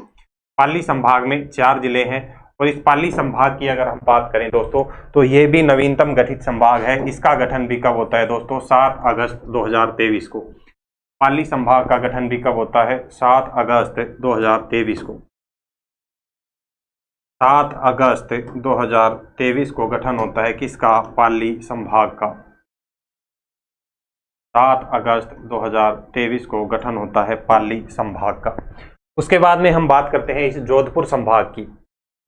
पाली संभाग में 4 जिले हैं। और इस पाली संभाग की अगर हम बात करें दोस्तों, तो ये भी नवीनतम गठित संभाग है। इसका गठन भी कब होता है दोस्तों, 7 अगस्त 2023 को। पाली संभाग का गठन भी कब होता है, 7 अगस्त 2023 को। 7 अगस्त 2023 को गठन होता है किसका, पाली संभाग का। 7 अगस्त 2023 को गठन होता है पाली संभाग का। उसके बाद में हम बात करते हैं इस जोधपुर संभाग की।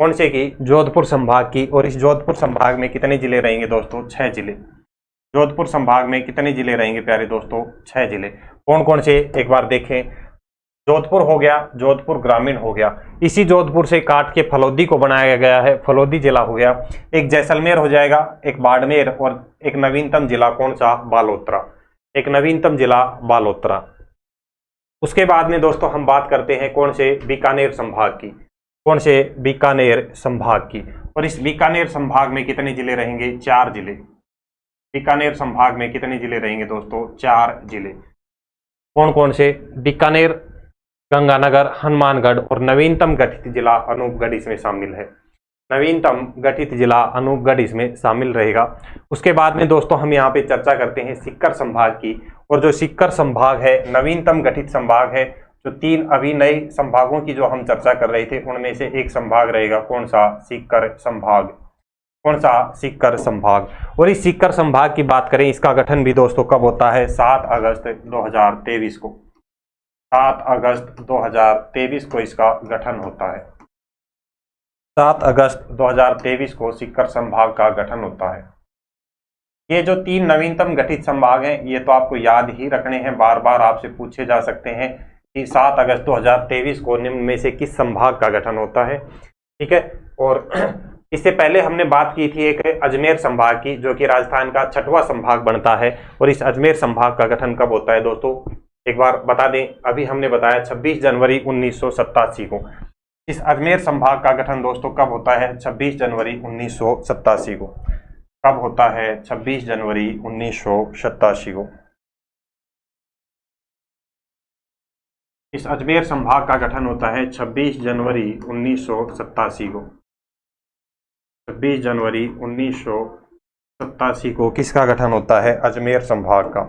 कौन से की, जोधपुर संभाग की। और इस जोधपुर संभाग में कितने जिले रहेंगे दोस्तों, 6 जिले। जोधपुर संभाग में कितने जिले रहेंगे प्यारे दोस्तों, 6 जिले। कौन कौन से, एक बार देखें। जोधपुर हो गया, जोधपुर ग्रामीण हो गया। इसी जोधपुर से काट के फलोदी को बनाया गया है, फलोदी जिला हो गया। एक जैसलमेर हो जाएगा, एक बाड़मेर और एक नवीनतम जिला कौन सा, बालोतरा। एक नवीनतम जिला बालोतरा। उसके बाद में दोस्तों हम बात करते हैं कौन से, बीकानेर संभाग की। कौन से, बीकानेर संभाग की। और इस बीकानेर संभाग में कितने जिले रहेंगे, 4 जिले। बीकानेर संभाग में कितने जिले रहेंगे दोस्तों, 4 जिले। कौन कौन से, बीकानेर, गंगानगर, हनुमानगढ़ और नवीनतम गठित जिला अनूपगढ़ इसमें शामिल है। नवीनतम गठित जिला अनूपगढ़ इसमें शामिल रहेगा। उसके बाद में दोस्तों हम यहाँ पे चर्चा करते हैं सीकर संभाग की। और जो सीकर संभाग है नवीनतम गठित संभाग है। जो 3 अभी नए संभागों की जो हम चर्चा कर रहे थे उनमें से एक संभाग रहेगा कौन सा, सीकर संभाग। कौन सा, सीकर संभाग। और इस सीकर संभाग की बात करें, इसका गठन भी दोस्तों कब होता है, 7 अगस्त 2023 को। 7 अगस्त 2023 को इसका गठन होता है। 7 अगस्त 2023 को सीकर संभाग का गठन होता है। ये जो 3 नवीनतम गठित संभाग हैं ये तो आपको याद ही रखने हैं, बार बार आपसे पूछे जा सकते हैं कि 7 अगस्त 2023 को निम्न में से किस संभाग का गठन होता है। ठीक है। और इससे पहले हमने बात की थी एक अजमेर संभाग की, जो कि राजस्थान का 6वां संभाग बनता है। और इस अजमेर संभाग का गठन कब होता है दोस्तों, एक बार बता दें। अभी हमने बताया 26 जनवरी 1987 को। इस अजमेर संभाग का गठन दोस्तों कब होता है, 26 जनवरी 1987 को। कब होता है, 26 जनवरी 1987 को। इस अजमेर संभाग का गठन होता है 26 जनवरी 1987 को। 26 जनवरी 1987 को किसका गठन होता है, अजमेर संभाग का।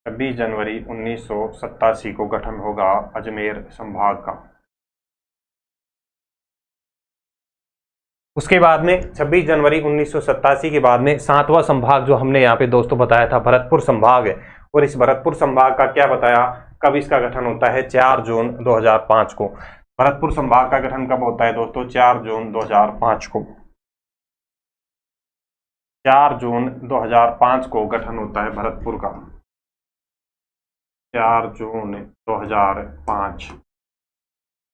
26 जनवरी 1987 को गठन होगा अजमेर संभाग का। उसके बाद में 26 जनवरी 1987 के बाद में 7वां संभाग जो हमने यहाँ पे दोस्तों बताया था भरतपुर संभाग है, और इस भरतपुर संभाग का क्या बताया, कब इसका गठन होता है, 4 जून 2005 को। भरतपुर संभाग का गठन कब होता है दोस्तों, 4 जून 2005 को। 4 जून 2005 को गठन होता है भरतपुर का। 4 जून 2005,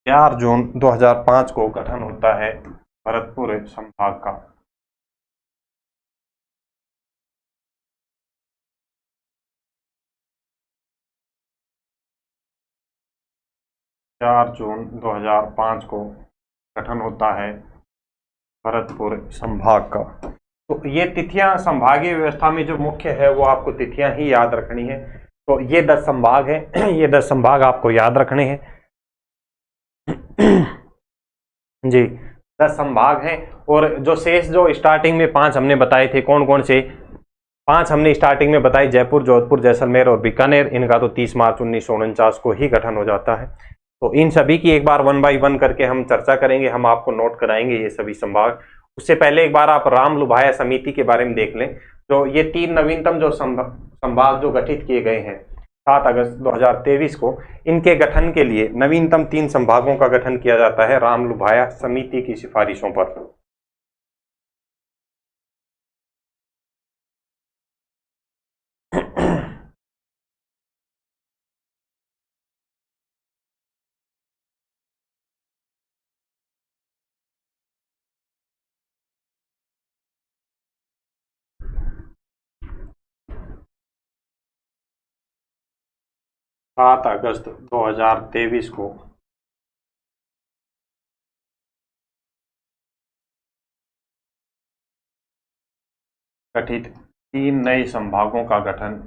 4 जून 2005 को गठन होता है भरतपुर संभाग का। चार जून 2005 को गठन होता है भरतपुर संभाग का। तो ये तिथियां संभागीय व्यवस्था में जो मुख्य है वो आपको तिथियां ही याद रखनी है। तो ये 10 संभाग हैं, ये 10 संभाग आपको याद रखने हैं जी, 10 संभाग हैं। और जो शेष जो स्टार्टिंग में 5 हमने बताए थे, कौन कौन से 5 हमने स्टार्टिंग में बताई, जयपुर, जोधपुर, जैसलमेर और बीकानेर, इनका तो 30 मार्च 1949 को ही गठन हो जाता है। तो इन सभी की एक बार 1 बाय 1 करके हम चर्चा करेंगे, हम आपको नोट कराएंगे ये सभी संभाग। उससे पहले एक बार आप राम लुभाया समिति के बारे में देख लें। तो ये 3 नवीनतम जो संभाग जो गठित किए गए हैं 7 अगस्त 2023 को, इनके गठन के लिए नवीनतम 3 संभागों का गठन किया जाता है राम लुभाया समिति की सिफारिशों पर। 7 अगस्त 2023 को गठित 3 नए संभागों का गठन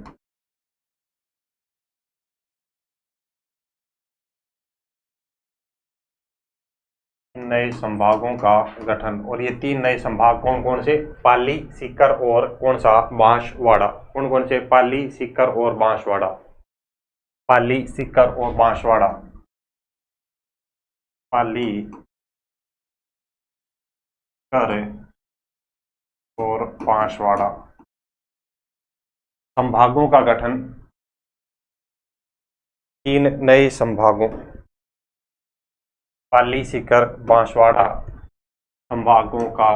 नए संभागों का गठन। और ये 3 नए संभाग कौन कौन से, पाली, सीकर और कौन सा, बांसवाड़ा। कौन कौन से, पाली, सीकर और बांसवाड़ा। पाली, सीकर और बांसवाड़ा। पाली, सीकर और बांसवाड़ा संभागों का गठन, 3 नए संभागों, पाली, सीकर, बांसवाड़ा संभागों का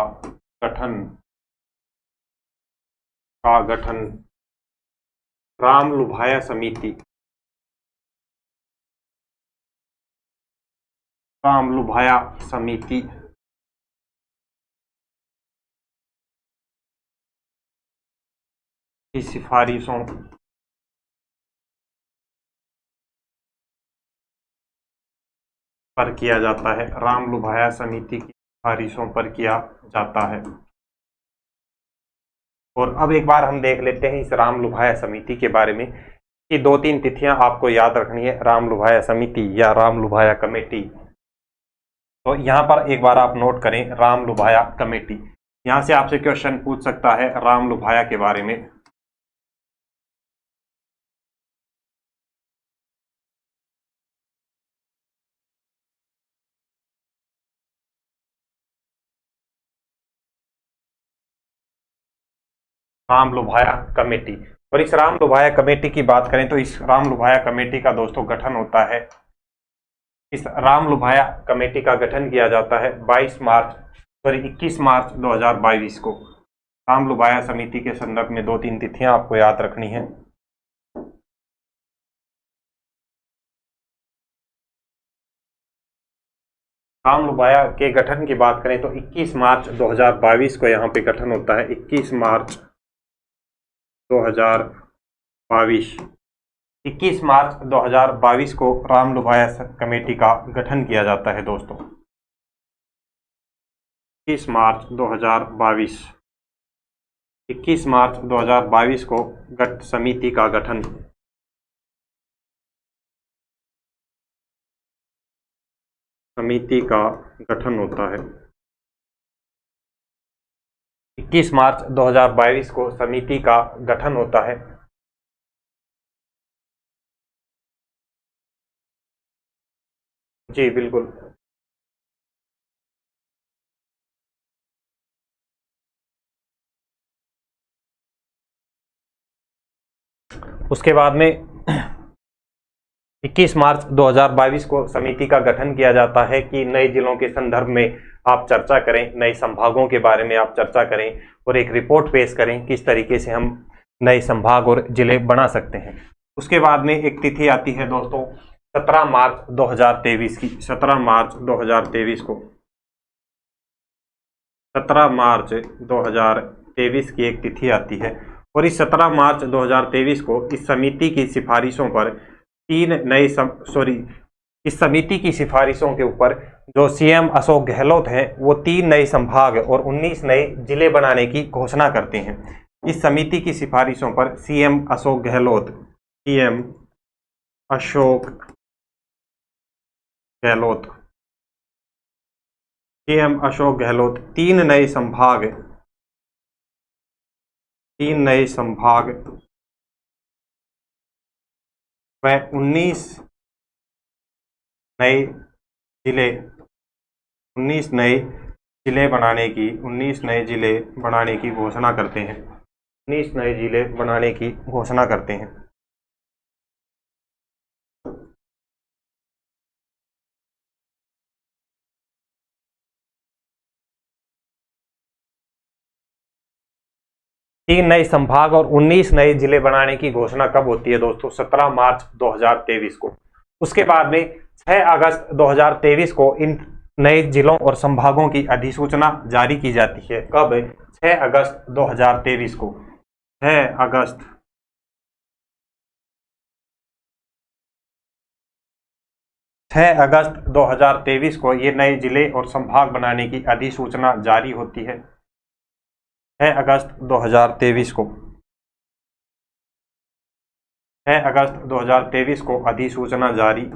गठन राम लुभाया समिति, राम लुभाया समिति की सिफारिशों पर किया जाता है। राम लुभाया समिति की सिफारिशों पर किया जाता है। और अब एक बार हम देख लेते हैं इस राम लुभाया समिति के बारे में कि 2-3 तिथियां आपको याद रखनी है, राम लुभाया समिति या राम लुभाया कमेटी। तो यहां पर एक बार आप नोट करें राम लुभाया कमेटी। यहां से आपसे क्वेश्चन पूछ सकता है राम लुभाया के बारे में। राम लुभाया कमेटी, और इस राम लुभाया कमेटी की बात करें तो इस राम लुभाया कमेटी का दोस्तों गठन होता है, इस राम लुभाया कमेटी का गठन किया जाता है 21 मार्च 2022 को। राम लुभाया समिति के संदर्भ में 2-3 तिथियां आपको याद रखनी है। राम लुभाया के गठन की बात करें तो 21 मार्च 2022 को यहाँ पे गठन होता है। 21 मार्च 2022, 21 मार्च 2022 को राम लुभाया कमेटी का गठन किया जाता है दोस्तों। 21 मार्च 2022, 21 मार्च 2022 को समिति का गठन, समिति का गठन होता है। 21 मार्च 2022 को समिति का गठन होता है। जी बिल्कुल। उसके बाद में 21 मार्च 2022 को समिति का गठन किया जाता है कि नए जिलों के संदर्भ में आप चर्चा करें, नए संभागों के बारे में आप चर्चा करें और एक रिपोर्ट पेश करें किस तरीके से हम नए संभाग और जिले बना सकते हैं। उसके बाद में एक तिथि आती है दोस्तों 17 मार्च 2023 की। 17 मार्च 2023 को 17 मार्च 2023 की एक तिथि आती है और इस 17 मार्च 2023 को इस समिति की सिफारिशों पर इस समिति की सिफारिशों के ऊपर जो सीएम अशोक गहलोत हैं वो 3 नए संभाग और 19 नए जिले बनाने की घोषणा करते हैं। इस समिति की सिफारिशों पर सीएम अशोक गहलोत 3 नए संभाग व 19 नए जिले बनाने की घोषणा करते हैं। 19 नए जिले बनाने की घोषणा करते हैं। तीन नए संभाग और 19 नए जिले बनाने की घोषणा कब होती है दोस्तों? 17 मार्च 2023 को। उसके बाद में 6 अगस्त 2023 को इन नए जिलों और संभागों की अधिसूचना जारी की जाती है। कब? 6 अगस्त 2023 को। 6 अगस्त 2023 को ये नए जिले और संभाग बनाने की अधिसूचना जारी होती है। 6 अगस्त 2023 को। 6 अगस्त 2023 को अधिसूचना जारी।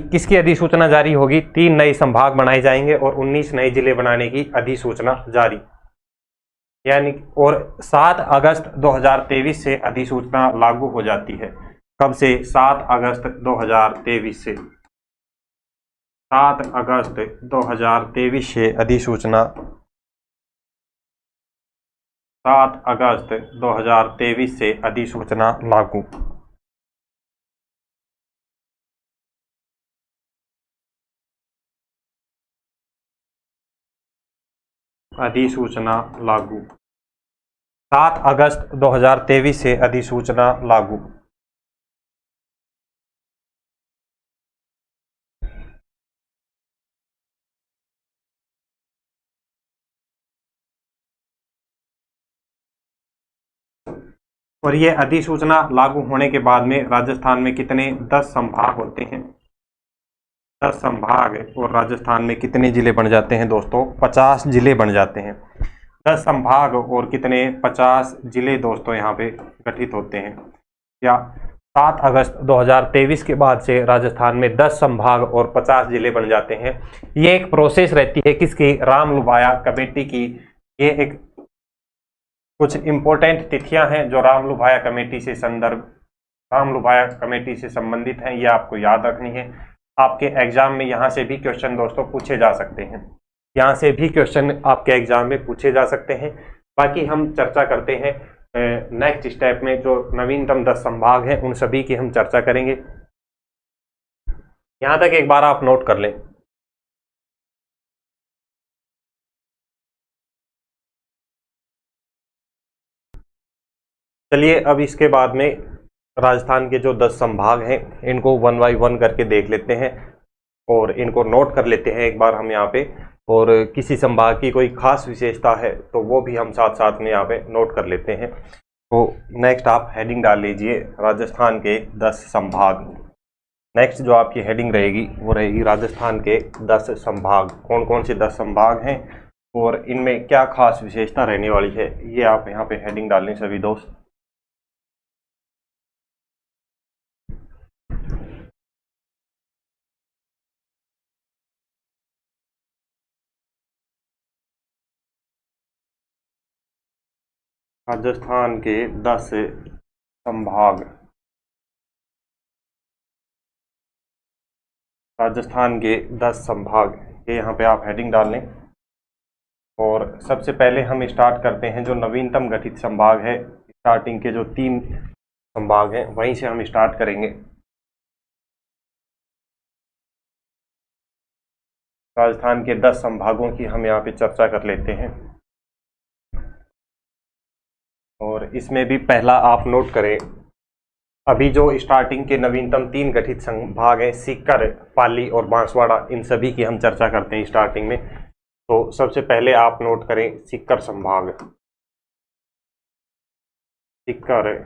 किसकी अधिसूचना जारी होगी? 3 नए संभाग बनाए जाएंगे और 19 नए जिले बनाने की अधिसूचना जारी, यानी और 7 अगस्त 2023 से अधिसूचना लागू हो जाती है। कब से? 7 अगस्त 2023 से। 7 अगस्त 2023 से अधिसूचना 7 अगस्त 2023 से अधिसूचना लागू। अधिसूचना लागू 7 अगस्त 2023 से अधिसूचना लागू। और ये अधिसूचना लागू होने के बाद में राजस्थान में कितने? 10 संभाग होते हैं। 10 संभाग और राजस्थान में कितने जिले बन जाते हैं दोस्तों? 50 जिले बन जाते हैं। 10 संभाग और कितने? 50 जिले दोस्तों यहाँ पे गठित होते हैं। या 7 अगस्त 2023 के बाद से राजस्थान में 10 संभाग और 50 जिले बन जाते हैं। ये एक प्रोसेस रहती है किसकी? रामलुभाया कमेटी की। ये एक कुछ इंपॉर्टेंट तिथियां हैं जो रामलुभाया कमेटी से संबंधित हैं, ये आपको याद रखनी है। आपके एग्जाम में यहाँ से भी क्वेश्चन दोस्तों पूछे जा सकते हैं। यहाँ से भी क्वेश्चन आपके एग्जाम में पूछे जा सकते हैं। बाकी हम चर्चा करते हैं नेक्स्ट स्टेप में, जो नवीनतम 10 संभाग हैं उन सभी की हम चर्चा करेंगे। यहाँ तक एक बार आप नोट कर लें। चलिए अब इसके बाद में राजस्थान के जो 10 संभाग हैं इनको 1 बाय 1 करके देख लेते हैं और इनको नोट कर लेते हैं एक बार हम यहाँ पे। और किसी संभाग की कोई खास विशेषता है तो वो भी हम साथ साथ में यहाँ पे नोट कर लेते हैं। तो नेक्स्ट आप हेडिंग डाल लीजिए राजस्थान के 10 संभाग। नेक्स्ट जो आपकी हेडिंग रहेगी वो रहेगी राजस्थान के 10 संभाग। कौन कौन से 10 संभाग हैं और इनमें क्या खास विशेषता रहने वाली है, ये आप यहाँ पे हेडिंग डाल लें सभी दोस्त। राजस्थान के 10 संभाग। राजस्थान के 10 संभाग, ये यहाँ पे आप हेडिंग डाल लें। और सबसे पहले हम स्टार्ट करते हैं जो नवीनतम गठित संभाग है, स्टार्टिंग के जो 3 संभाग हैं वहीं से हम स्टार्ट करेंगे। राजस्थान के 10 संभागों की हम यहाँ पे चर्चा कर लेते हैं और इसमें भी पहला आप नोट करें, अभी जो स्टार्टिंग के नवीनतम 3 गठित संभाग हैं सीकर, पाली और बांसवाड़ा, इन सभी की हम चर्चा करते हैं स्टार्टिंग में। तो सबसे पहले आप नोट करें सीकर संभाग। सीकर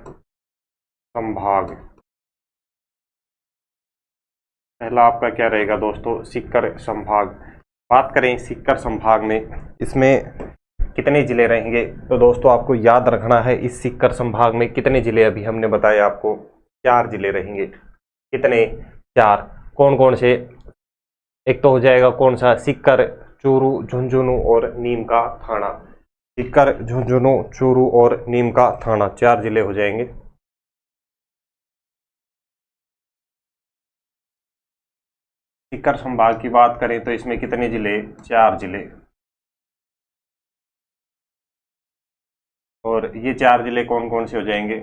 संभाग पहला आपका क्या रहेगा दोस्तों? सीकर संभाग। बात करें सीकर संभाग में, इसमें कितने जिले रहेंगे? तो दोस्तों आपको याद रखना है इस सीकर संभाग में कितने जिले, अभी हमने बताया आपको 4 जिले रहेंगे। कितने? 4। कौन कौन से? एक तो हो जाएगा कौन सा? सीकर, चूरू, झुंझुनू और नीम का थाना। सीकर, झुंझुनू, चूरू और नीम का थाना, 4 जिले हो जाएंगे। सीकर संभाग की बात करें तो इसमें कितने जिले? 4 जिले। और ये 4 जिले कौन कौन से हो जाएंगे?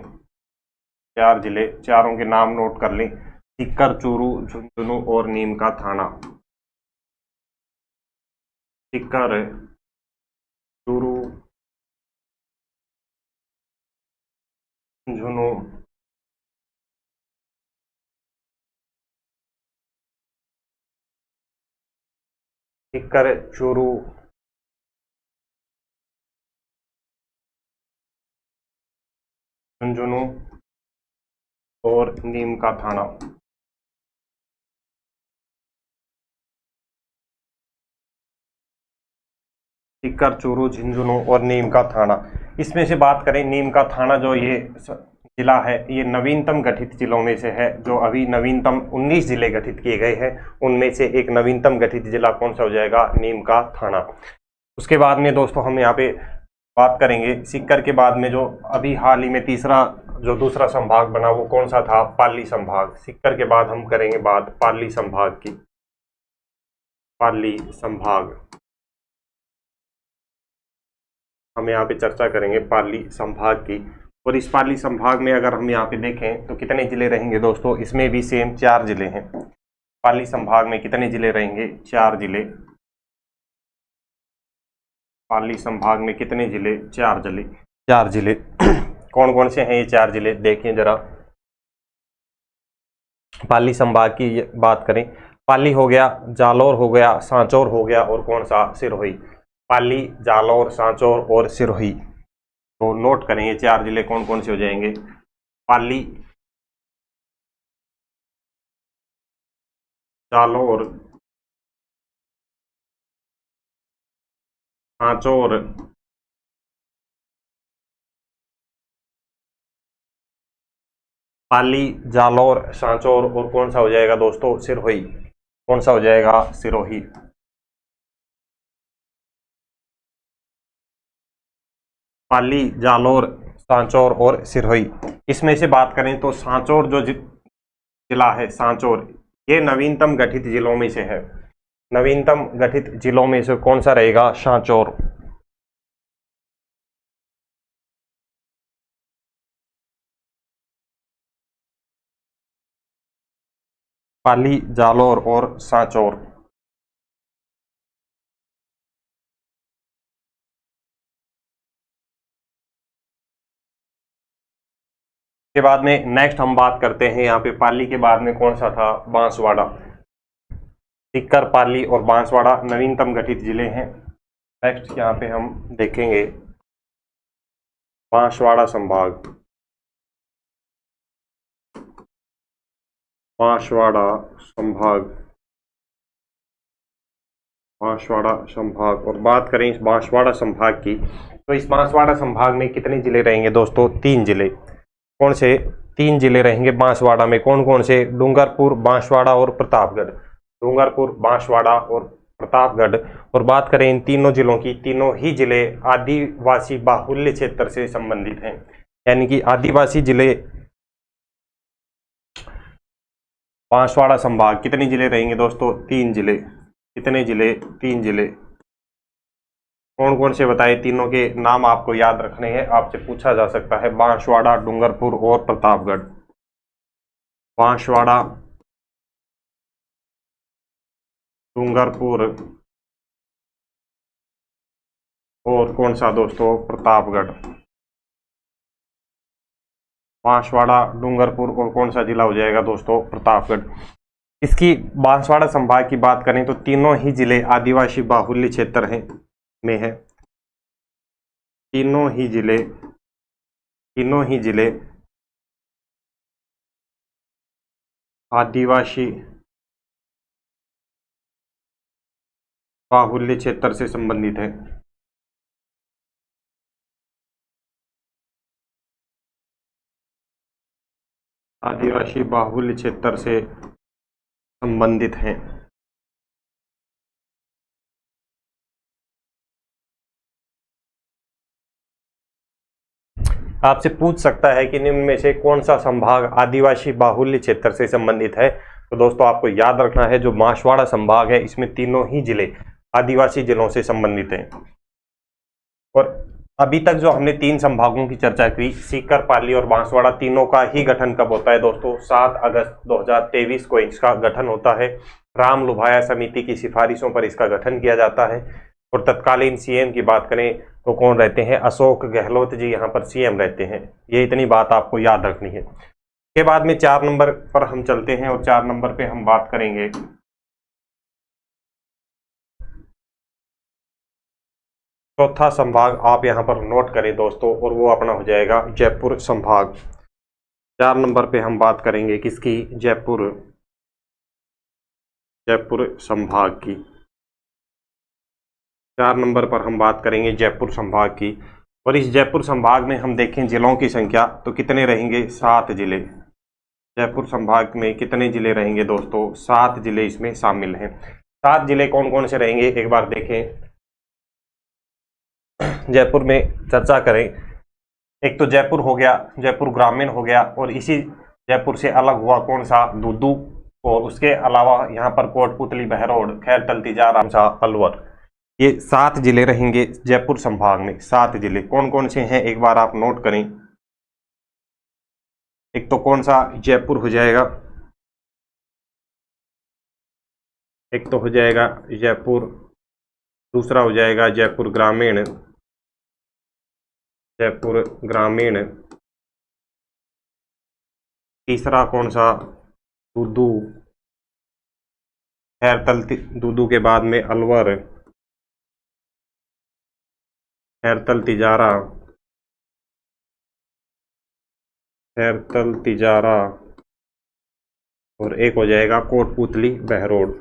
4 जिले, चारों के नाम नोट कर लें, सीकर, चूरू, झुंझुनू और नीम का थाना। सीकर, चूरू, झुंझुनू सीकर, चूरू, झुंझुनू और नीम का थाना। सीकर, चूरू, झुंझुनू और नीम का थाना। इसमें से बात करें नीम का थाना, जो ये जिला है ये नवीनतम गठित जिलों में से है। जो अभी नवीनतम 19 जिले गठित किए गए हैं उनमें से एक नवीनतम गठित जिला कौन सा हो जाएगा? नीम का थाना। उसके बाद में दोस्तों हम यहाँ पे बात करेंगे सीकर के बाद में जो अभी हाल ही में दूसरा संभाग बना वो कौन सा था? पाली संभाग। सीकर के बाद हम करेंगे बात पाली संभाग की। पाली संभाग हम यहाँ पे चर्चा करेंगे पाली संभाग की। और इस पाली संभाग में अगर हम यहाँ पे देखें तो कितने जिले रहेंगे दोस्तों? इसमें भी सेम 4 जिले हैं। पाली संभाग में कितने जिले रहेंगे? 4 जिले। पाली संभाग में कितने जिले? 4 जिले। 4 जिले कौन कौन से हैं ये 4 जिले? देखिए जरा, पाली संभाग की बात करें, पाली हो गया, जालौर हो गया, सांचौर हो गया और कौन सा? सिरोही। पाली, जालौर, सांचौर और सिरोही। तो नोट करें ये 4 जिले कौन कौन से हो जाएंगे? पाली, जालौर, सांचौर पाली, जालौर, सांचौर और कौन सा हो जाएगा दोस्तों? सिरोही। कौन सा हो जाएगा? सिरोही। पाली, जालौर, सांचौर और सिरोही। इसमें से बात करें तो सांचौर जो जिला है, सांचौर, ये नवीनतम गठित जिलों में से है। नवीनतम गठित जिलों में से कौन सा रहेगा? सांचौर। पाली, जालौर और सांचौर। के बाद में नेक्स्ट हम बात करते हैं यहाँ पे पाली के बाद में कौन सा था? बांसवाड़ा। सीकर, पाली और बांसवाड़ा नवीनतम गठित जिले हैं। नेक्स्ट यहाँ पे हम देखेंगे बांसवाड़ा संभाग। बांसवाड़ा संभाग। बांसवाड़ा संभाग और बात करें इस बांसवाड़ा संभाग की तो इस बांसवाड़ा संभाग में कितने जिले रहेंगे दोस्तों? 3 जिले। कौन से? 3 जिले रहेंगे बांसवाड़ा में। कौन कौन से? डूंगरपुर, बांसवाड़ा और प्रतापगढ़। डूंगरपुर, बांसवाड़ा और प्रतापगढ़। और बात करें इन तीनों जिलों की, तीनों ही जिले आदिवासी बाहुल्य क्षेत्र से संबंधित हैं। यानी कि आदिवासी जिले बांसवाड़ा संभाग। कितने जिले रहेंगे दोस्तों? 3 जिले। कितने जिले? 3 जिले। कौन कौन से बताए, तीनों के नाम आपको याद रखने हैं, आपसे पूछा जा सकता है। बांसवाड़ा, डूंगरपुर और प्रतापगढ़। बांसवाड़ा, डूंगरपुर और कौन सा दोस्तों, प्रतापगढ़। बांसवाड़ा, डूंगरपुर और कौन सा जिला हो जाएगा दोस्तों, प्रतापगढ़। इसकी बांसवाड़ा संभाग की बात करें तो तीनों ही जिले आदिवासी बाहुल्य क्षेत्र हैं में है। तीनों ही जिले आदिवासी बाहुल्य क्षेत्र से संबंधित है। आदिवासी बाहुल्य क्षेत्र से संबंधित हैं। आपसे पूछ सकता है कि निम्न में से कौन सा संभाग आदिवासी बाहुल्य क्षेत्र से संबंधित है, तो दोस्तों आपको याद रखना है जो बांसवाड़ा संभाग है इसमें तीनों ही जिले आदिवासी जिलों से संबंधित हैं। और अभी तक जो हमने तीन संभागों की चर्चा की, सीकर, पाली और बांसवाड़ा, तीनों का ही गठन कब होता है दोस्तों, 7 अगस्त 2023 को इसका गठन होता है। राम लुभाया समिति की सिफारिशों पर इसका गठन किया जाता है। और तत्कालीन सीएम की बात करें तो कौन रहते हैं, अशोक गहलोत जी यहाँ पर सीएम रहते हैं। ये इतनी बात आपको याद रखनी है। के बाद में 4 नंबर पर हम चलते हैं और 4 नंबर पे हम बात करेंगे चौथा संभाग। आप यहाँ पर नोट करें दोस्तों, और वो अपना हो जाएगा जयपुर संभाग। 4 नंबर पे हम बात करेंगे किसकी, जयपुर संभाग की। 4 नंबर पर हम बात करेंगे जयपुर संभाग की। और इस जयपुर संभाग में हम देखें जिलों की संख्या तो कितने रहेंगे, 7 जिले। जयपुर संभाग में कितने जिले रहेंगे दोस्तों, 7 जिले इसमें शामिल हैं। 7 जिले कौन कौन से रहेंगे एक बार देखें, जयपुर में चर्चा करें। एक तो जयपुर हो गया, जयपुर ग्रामीण हो गया, और इसी जयपुर से अलग हुआ कौन सा, दूदू। और उसके अलावा यहाँ पर कोटपुतली, बहरोड, खैरतल, तिजारा, अलवर। ये 7 जिले रहेंगे जयपुर संभाग में। 7 जिले कौन कौन से हैं एक बार आप नोट करें। एक तो कौन सा, जयपुर हो जाएगा, एक तो हो जाएगा जयपुर, दूसरा हो जाएगा जयपुर ग्रामीण, तीसरा कौन सा, दूदू, खैरतल, दूदू के बाद में अलवर, खैरतल, तिजारा, और एक हो जाएगा कोटपुतली, बहरोड।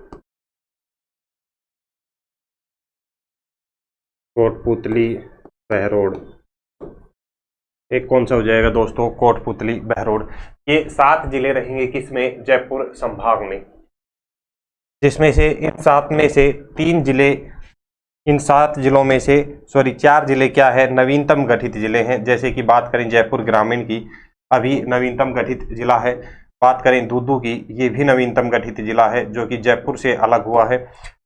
कोटपुतली, बहरोड। एक कौन सा हो जाएगा दोस्तों, कोटपुतली, बहरोड। ये 7 जिले रहेंगे किसमें, जयपुर संभाग में। जिसमें से इन 7 में से 3 जिले, इन 7 जिलों में से 4 जिले क्या है, नवीनतम गठित जिले हैं। जैसे कि बात करें जयपुर ग्रामीण की, अभी नवीनतम गठित जिला है। बात करें दूदू की, ये भी नवीनतम गठित जिला है जो कि जयपुर से अलग हुआ है।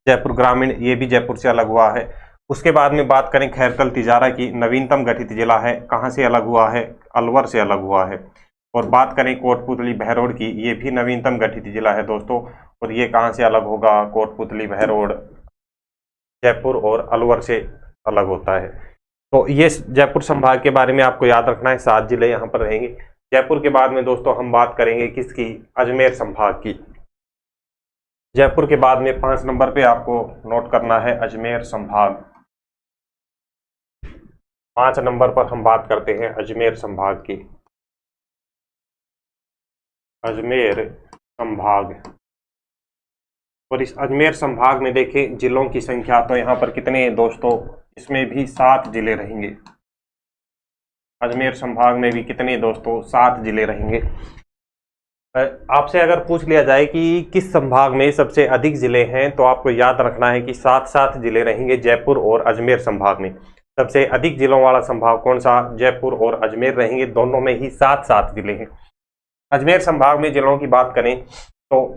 जयपुर ग्रामीण ये भी जयपुर से अलग हुआ है। उसके बाद में बात करें खैरतल, तिजारा की, नवीनतम गठित जिला है। कहाँ से अलग हुआ है, अलवर से अलग हुआ है। और बात करें कोटपुतली, बहरोड की, ये भी नवीनतम गठित जिला है दोस्तों। और ये कहाँ से अलग होगा, कोटपुतली, बहरोड, जयपुर और अलवर से अलग होता है। तो ये जयपुर संभाग के बारे में आपको याद रखना है, 7 जिले यहाँ पर रहेंगे। जयपुर के बाद में दोस्तों हम बात करेंगे किसकी, अजमेर संभाग की। जयपुर के बाद में 5 नंबर पे आपको नोट करना है अजमेर संभाग। 5 नंबर पर हम बात करते हैं अजमेर संभाग की। अजमेर संभाग। और इस अजमेर संभाग में देखें जिलों की संख्या तो यहाँ पर कितने हैं दोस्तों, इसमें भी 7 जिले रहेंगे। अजमेर संभाग में भी कितने दोस्तों, 7 जिले रहेंगे। आपसे अगर पूछ लिया जाए कि किस संभाग में सबसे अधिक जिले हैं, तो आपको याद रखना है कि 7 जिले रहेंगे जयपुर और अजमेर संभाग में। सबसे अधिक जिलों वाला संभाग कौन सा, जयपुर और अजमेर रहेंगे। दोनों में ही 7 जिले हैं। अजमेर संभाग में जिलों की बात करें तो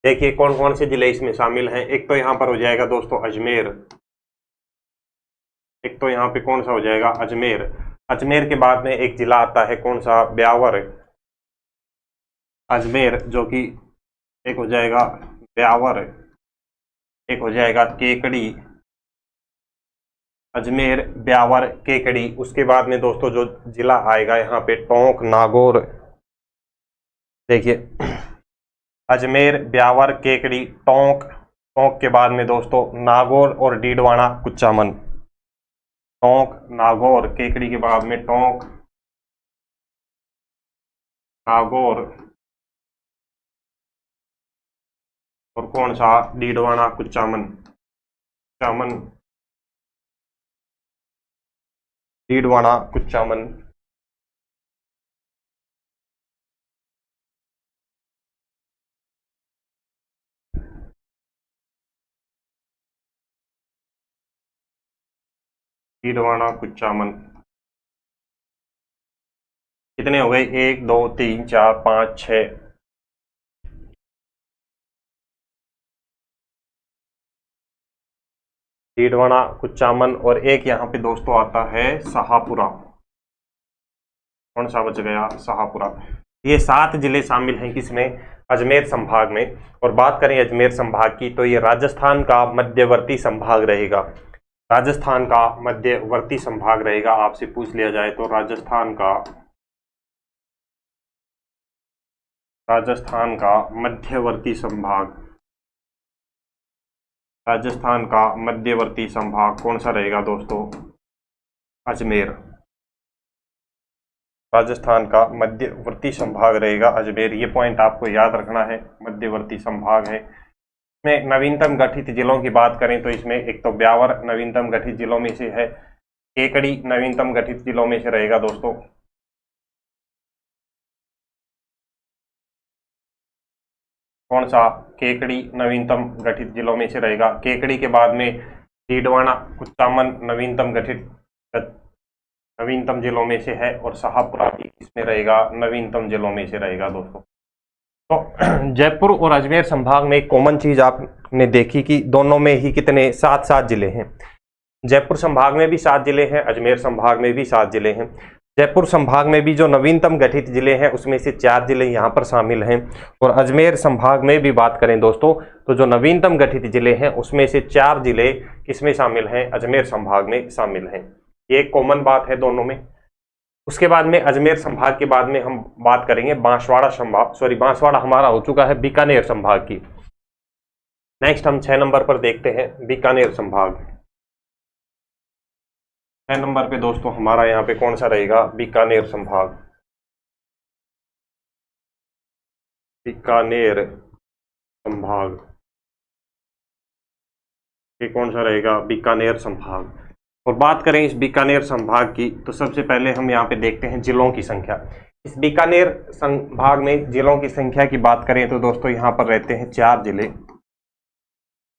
देखिए कौन कौन से जिले इसमें शामिल हैं। एक तो यहाँ पर हो जाएगा दोस्तों अजमेर, एक तो यहाँ पे कौन सा हो जाएगा, अजमेर। अजमेर के बाद में एक जिला आता है कौन सा, ब्यावर। अजमेर जो कि एक हो जाएगा ब्यावर, एक हो जाएगा केकड़ी। अजमेर, ब्यावर, केकड़ी। उसके बाद में दोस्तों जो जिला आएगा यहाँ पे टोंक, नागौर। देखिए अजमेर, ब्यावर, केकड़ी, टोंक। टोंक के बाद में दोस्तों नागौर और डीडवाना कुचामन। टोंक, नागौर, केकड़ी के बाद में टोंक, नागौर और कौन सा, डीडवाना कुचामन। कुचामन, डीडवाना कुचामन। डीडवाना कुचामन। कितने हो गए, 1 2 3 4 5 6। डीडवाना कुचामन और एक यहाँ पे दोस्तों आता है शाहपुरा। कौन सा बच गया, शाहपुरा। ये 7 जिले शामिल हैं किसमें, अजमेर संभाग में। और बात करें अजमेर संभाग की तो ये राजस्थान का मध्यवर्ती संभाग रहेगा। राजस्थान का मध्यवर्ती संभाग रहेगा। आपसे पूछ लिया जाए तो राजस्थान का मध्यवर्ती संभाग, राजस्थान का मध्यवर्ती संभाग कौन सा रहेगा दोस्तों, अजमेर। राजस्थान का मध्यवर्ती संभाग रहेगा अजमेर। ये पॉइंट आपको याद रखना है, मध्यवर्ती संभाग है। इसमें नवीनतम गठित जिलों की बात करें तो इसमें एक तो ब्यावर नवीनतम गठित जिलों में से है, केकड़ी नवीनतम गठित जिलों में से रहेगा दोस्तों। कौन सा, केकड़ी नवीनतम गठित जिलों में से रहेगा। केकड़ी के बाद में डीडवाना कुचामन नवीनतम जिलों में से है और शाहपुरा भी इसमें रहेगा, नवीनतम जिलों में से रहेगा दोस्तों। तो जयपुर और अजमेर संभाग में एक कॉमन चीज आपने देखी कि दोनों में ही कितने 7 जिले हैं। जयपुर संभाग में भी 7 जिले हैं, अजमेर संभाग में भी 7 जिले हैं। जयपुर संभाग में भी जो नवीनतम गठित जिले हैं उसमें से 4 जिले यहाँ पर शामिल हैं। और अजमेर संभाग में भी बात करें दोस्तों तो जो नवीनतम गठित जिले हैं उसमें से 4 जिले किसमें शामिल हैं, अजमेर संभाग में शामिल हैं। ये एक कॉमन बात है दोनों में। उसके बाद में अजमेर संभाग के बाद में हम बात करेंगे बांसवाड़ा संभाग, बांसवाड़ा हमारा हो चुका है बीकानेर संभाग की। नेक्स्ट हम 6 नंबर पर देखते हैं बीकानेर संभाग। 6 नंबर पे दोस्तों हमारा यहाँ पे कौन सा रहेगा, बीकानेर संभाग। बीकानेर संभाग ये कौन सा रहेगा, बीकानेर संभाग। और बात करें इस बीकानेर संभाग की तो सबसे पहले हम यहाँ पे देखते हैं जिलों की संख्या। इस बीकानेर संभाग में जिलों की संख्या की बात करें तो दोस्तों यहाँ पर रहते हैं 4 जिले।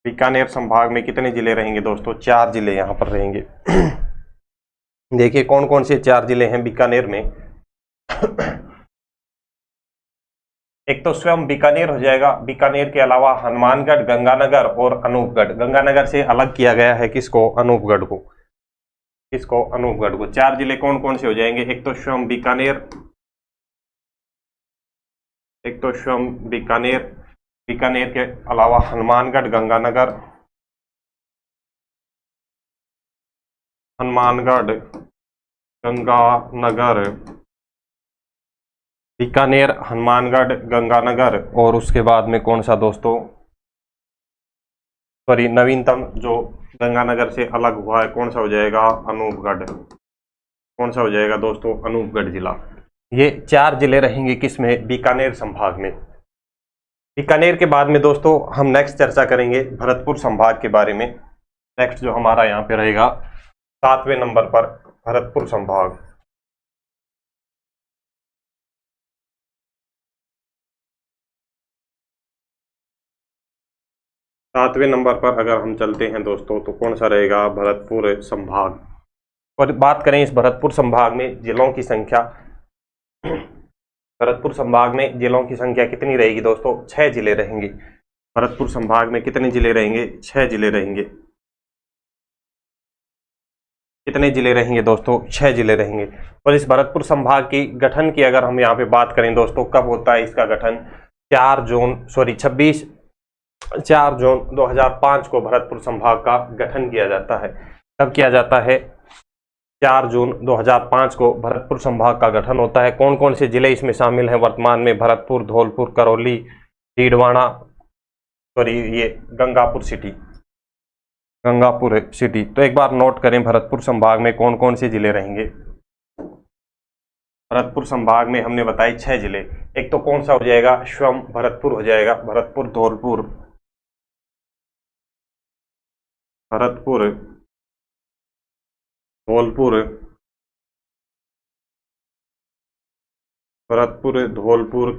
बीकानेर संभाग में कितने जिले रहेंगे दोस्तों, 4 जिले यहाँ पर रहेंगे। देखिए कौन कौन से 4 जिले हैं बीकानेर में। एक तो स्वयं बीकानेर हो जाएगा। बीकानेर के अलावा हनुमानगढ़, गंगानगर और अनूपगढ़। गंगानगर से अलग किया गया है किसको, अनूपगढ़ को। किसको, अनूपगढ़ को। 4 जिले कौन कौन से हो जाएंगे, एक तो स्वयं बीकानेर, बीकानेर के अलावा हनुमानगढ़, गंगानगर, बीकानेर, हनुमानगढ़, गंगानगर और उसके बाद में कौन सा दोस्तों, सॉरी नवीनतम जो गंगानगर से अलग हुआ है कौन सा हो जाएगा, अनूपगढ़। कौन सा हो जाएगा दोस्तों, अनूपगढ़ जिला। ये 4 जिले रहेंगे किसमें, बीकानेर संभाग में। बीकानेर के बाद में दोस्तों हम नेक्स्ट चर्चा करेंगे भरतपुर संभाग के बारे में। नेक्स्ट जो हमारा यहाँ पे रहेगा 7वें नंबर पर भरतपुर संभाग। सातवें नंबर पर अगर हम चलते हैं दोस्तों तो कौन सा रहेगा, भरतपुर संभाग। और बात करें इस भरतपुर संभाग में जिलों की संख्या, भरतपुर संभाग में जिलों की संख्या कितनी रहेगी दोस्तों, 6 जिले रहेंगे। भरतपुर संभाग में कितने जिले रहेंगे, 6 जिले रहेंगे। कितने जिले रहेंगे दोस्तों? 6 जिले रहेंगे। और इस भरतपुर संभाग की गठन की अगर हम यहाँ पे बात करें दोस्तों, कब होता है इसका गठन? 4 जून 2005 को भरतपुर संभाग का गठन किया जाता है। कब किया जाता है? 4 जून 2005 को भरतपुर संभाग का गठन होता है। कौन कौन से जिले इसमें शामिल हैं वर्तमान में? भरतपुर, धौलपुर, करौली, डीडवाना, ये गंगापुर सिटी। तो एक बार नोट करें, भरतपुर संभाग में कौन कौन से जिले रहेंगे? भरतपुर संभाग में हमने बताई 6 जिले। एक तो कौन सा हो जाएगा? स्वयं भरतपुर हो जाएगा। भरतपुर, धौलपुर,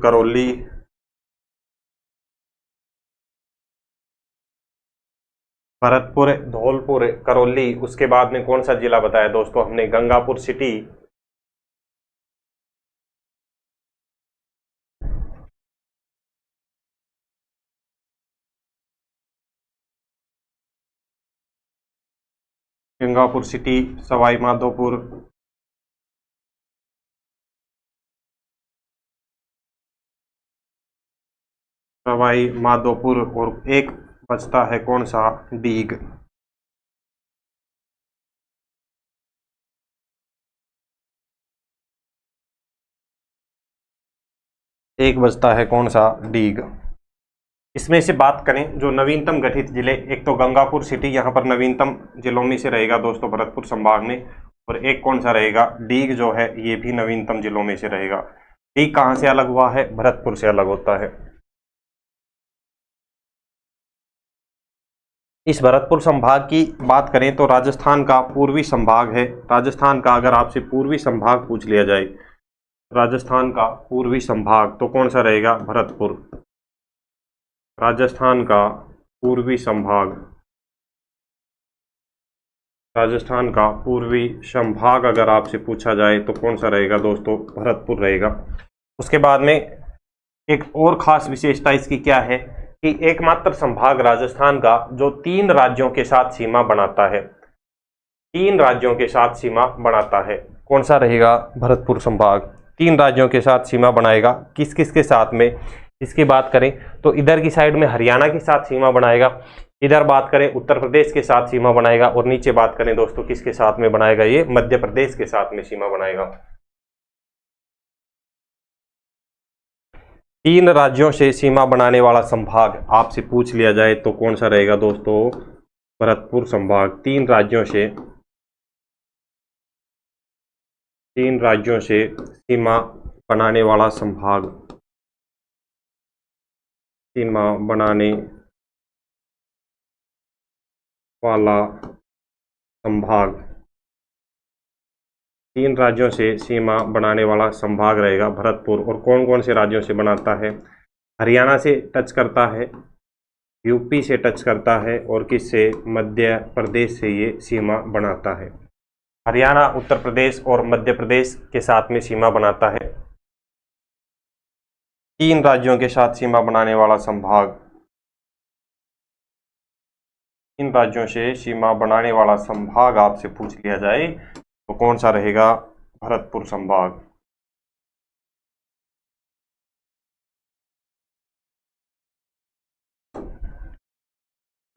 करौली, करौली। उसके बाद में कौन सा जिला बताया दोस्तों हमने? गंगापुर सिटी, सवाई माधोपुर, और एक बचता है कौन सा? डीग। एक बचता है कौन सा? डीग। इसमें से बात करें जो नवीनतम गठित जिले, एक तो गंगापुर सिटी यहाँ पर नवीनतम जिलों में से रहेगा दोस्तों भरतपुर संभाग में, और एक कौन सा रहेगा? डीग जो है ये भी नवीनतम जिलों में से रहेगा। डीग कहाँ से अलग हुआ है? भरतपुर से अलग होता है। इस भरतपुर संभाग की बात करें तो राजस्थान का पूर्वी संभाग है। राजस्थान का अगर आपसे पूर्वी संभाग पूछ लिया जाए, राजस्थान का पूर्वी संभाग, तो कौन सा रहेगा? भरतपुर। राजस्थान का पूर्वी संभाग अगर आपसे पूछा जाए तो कौन सा रहेगा दोस्तों? भरतपुर रहेगा। उसके बाद में एक और खास विशेषता इसकी क्या है कि एकमात्र संभाग राजस्थान का जो 3 राज्यों के साथ सीमा बनाता है। 3 राज्यों के साथ सीमा बनाता है। कौन सा रहेगा? भरतपुर संभाग 3 राज्यों के साथ सीमा बनाएगा। किस किस के साथ में? इसकी बात करें तो इधर की साइड में हरियाणा के साथ सीमा बनाएगा, इधर बात करें उत्तर प्रदेश के साथ सीमा बनाएगा, और नीचे बात करें दोस्तों किसके साथ में बनाएगा? ये मध्य प्रदेश के साथ में सीमा बनाएगा। 3 राज्यों से सीमा बनाने वाला संभाग आपसे पूछ लिया जाए तो कौन सा रहेगा दोस्तों? भरतपुर संभाग। 3 राज्यों से सीमा बनाने वाला संभाग, सीमा बनाने वाला संभाग। 3 राज्यों से सीमा बनाने वाला संभाग रहेगा भरतपुर। और कौन कौन से राज्यों से बनाता है? हरियाणा से टच करता है, यूपी से टच करता है, और किससे? मध्य प्रदेश से ये सीमा बनाता है। हरियाणा, उत्तर प्रदेश और मध्य प्रदेश के साथ में सीमा बनाता है। 3 राज्यों के साथ सीमा बनाने वाला संभाग, 3 राज्यों से सीमा बनाने वाला संभाग आपसे पूछ लिया जाए तो कौन सा रहेगा? भरतपुर संभाग।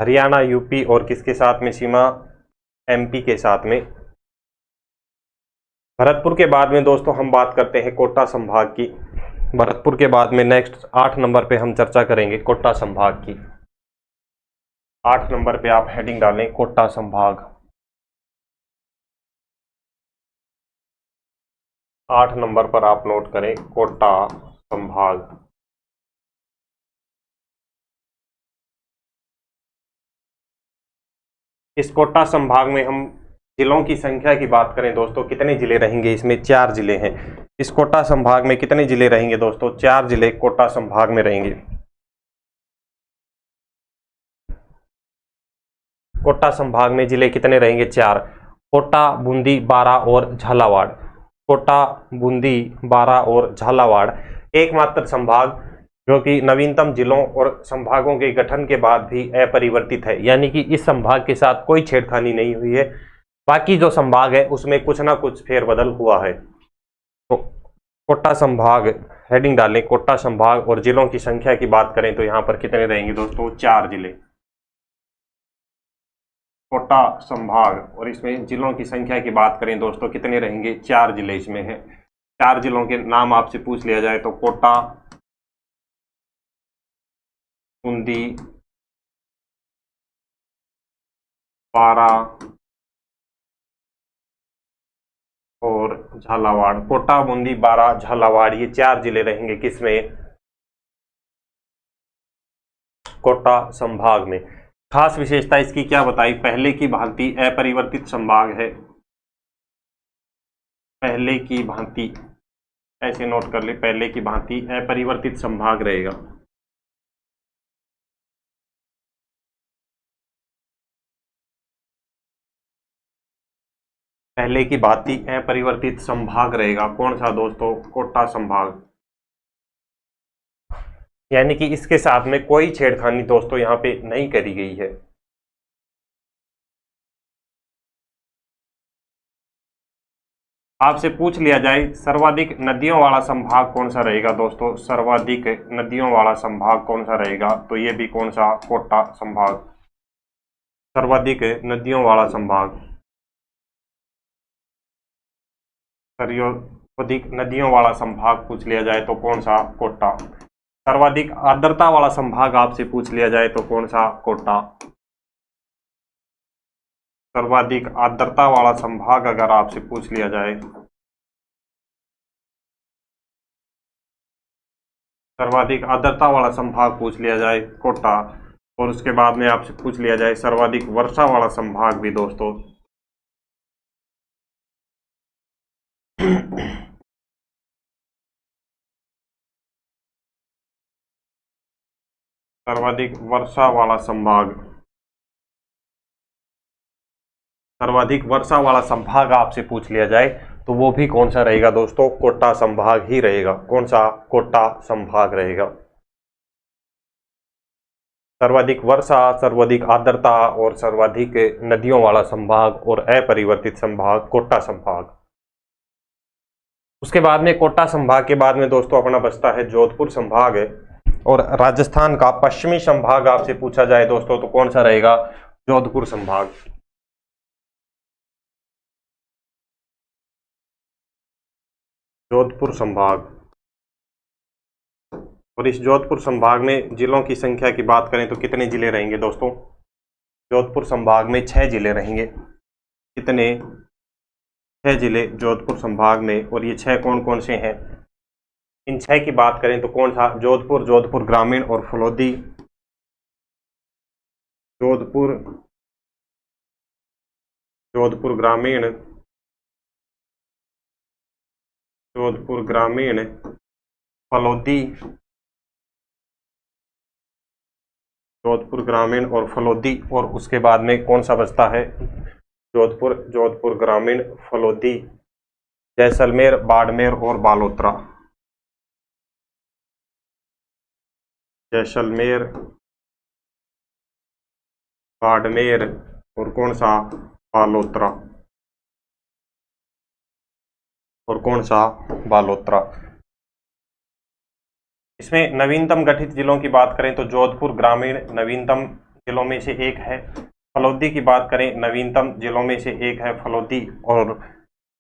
हरियाणा, यूपी और किसके साथ में सीमा? एमपी के साथ में। भरतपुर के बाद में दोस्तों हम बात करते हैं कोटा संभाग की। भरतपुर के बाद में नेक्स्ट 8 नंबर पे हम चर्चा करेंगे कोटा संभाग की। 8 नंबर पे आप हेडिंग डालें कोटा संभाग। 8 नंबर पर आप नोट करें कोटा संभाग। इस कोटा संभाग में हम जिलों की संख्या की बात करें दोस्तों, कितने जिले रहेंगे? इसमें 4 जिले हैं। इस कोटा संभाग में कितने जिले रहेंगे दोस्तों? 4 जिले कोटा संभाग में रहेंगे। कोटा संभाग में जिले कितने रहेंगे? 4। कोटा, बूंदी, बारा और झालावाड़। कोटा, बूंदी, बारा और झालावाड़ एकमात्र संभाग जो कि नवीनतम जिलों और संभागों के गठन के बाद भी अपरिवर्तित है, यानी कि इस संभाग के साथ कोई छेड़खानी नहीं हुई है। बाकी जो संभाग है उसमें कुछ ना कुछ फेरबदल हुआ है। तो कोटा संभाग हेडिंग डालें, कोटा संभाग, और जिलों की संख्या की बात करें तो यहाँ पर कितने रहेंगे दोस्तों, 4 जिले। कोटा संभाग और इसमें जिलों की संख्या की बात करें दोस्तों कितने रहेंगे, 4 जिले इसमें है। 4 जिलों के नाम आपसे पूछ लिया जाए तो कोटा, बूंदी, बारा और झालावाड़। कोटा, बूंदी, बारा, झालावाड़, ये 4 जिले रहेंगे किसमें, कोटा संभाग में। खास विशेषता इसकी क्या बताई, पहले की भांति अपरिवर्तित संभाग है। पहले की भांति, ऐसे नोट कर ले, पहले की भांति अपरिवर्तित संभाग रहेगा। पहले की भांति अपरिवर्तित संभाग रहेगा, कौन सा दोस्तों, कोटा संभाग। यानी कि इसके साथ में कोई छेड़खानी दोस्तों यहाँ पे नहीं करी गई है। आपसे पूछ लिया जाए सर्वाधिक नदियों वाला संभाग कौन सा रहेगा दोस्तों, सर्वाधिक नदियों वाला संभाग कौन सा रहेगा, तो ये भी कौन सा, कोटा संभाग। सर्वाधिक नदियों वाला संभाग, सर्वाधिक नदियों वाला संभाग पूछ लिया जाए तो कौन सा, कोटा। सर्वाधिक आर्द्रता वाला संभाग आपसे पूछ लिया जाए तो कौन सा, कोटा। सर्वाधिक आर्द्रता वाला संभाग अगर आपसे पूछ लिया जाए, सर्वाधिक आर्द्रता वाला संभाग पूछ लिया जाए, कोटा। और उसके बाद में आपसे पूछ लिया जाए सर्वाधिक वर्षा वाला संभाग भी दोस्तों, सर्वाधिक वर्षा वाला संभाग, सर्वाधिक वर्षा वाला संभाग आपसे पूछ लिया जाए तो वो भी कौन सा रहेगा दोस्तों, कोटा संभाग ही रहेगा। कौन सा, कोटा संभाग रहेगा। सर्वाधिक वर्षा, सर्वाधिक आर्द्रता और सर्वाधिक नदियों वाला संभाग और अपरिवर्तित संभाग, कोटा संभाग। उसके बाद में कोटा संभाग के बाद में दोस्तों अपना बचता है जोधपुर संभाग है। और राजस्थान का पश्चिमी संभाग आपसे पूछा जाए दोस्तों तो कौन सा रहेगा, जोधपुर संभाग। जोधपुर संभाग। और इस जोधपुर संभाग में जिलों की संख्या की बात करें तो कितने जिले रहेंगे दोस्तों, जोधपुर संभाग में 6 जिले रहेंगे। कितने, 6 जिले जोधपुर संभाग में। और ये 6 कौन कौन से हैं, इन 6 की बात करें तो कौन सा, जोधपुर, जोधपुर ग्रामीण और फलोदी। जोधपुर, जोधपुर ग्रामीण, जोधपुर ग्रामीण, फलोदी, जोधपुर ग्रामीण और फलोदी। और उसके बाद में कौन सा बचता है, जोधपुर, जोधपुर ग्रामीण, फलोदी, जैसलमेर, बाड़मेर और बालोतरा। जैसलमेर, बाड़मेर और कौन सा, बालोतरा। और कौन सा, बालोतरा। इसमें नवीनतम गठित जिलों की बात करें तो जोधपुर ग्रामीण नवीनतम जिलों में से एक है। फलोदी की बात करें नवीनतम जिलों में से एक है फलोदी। और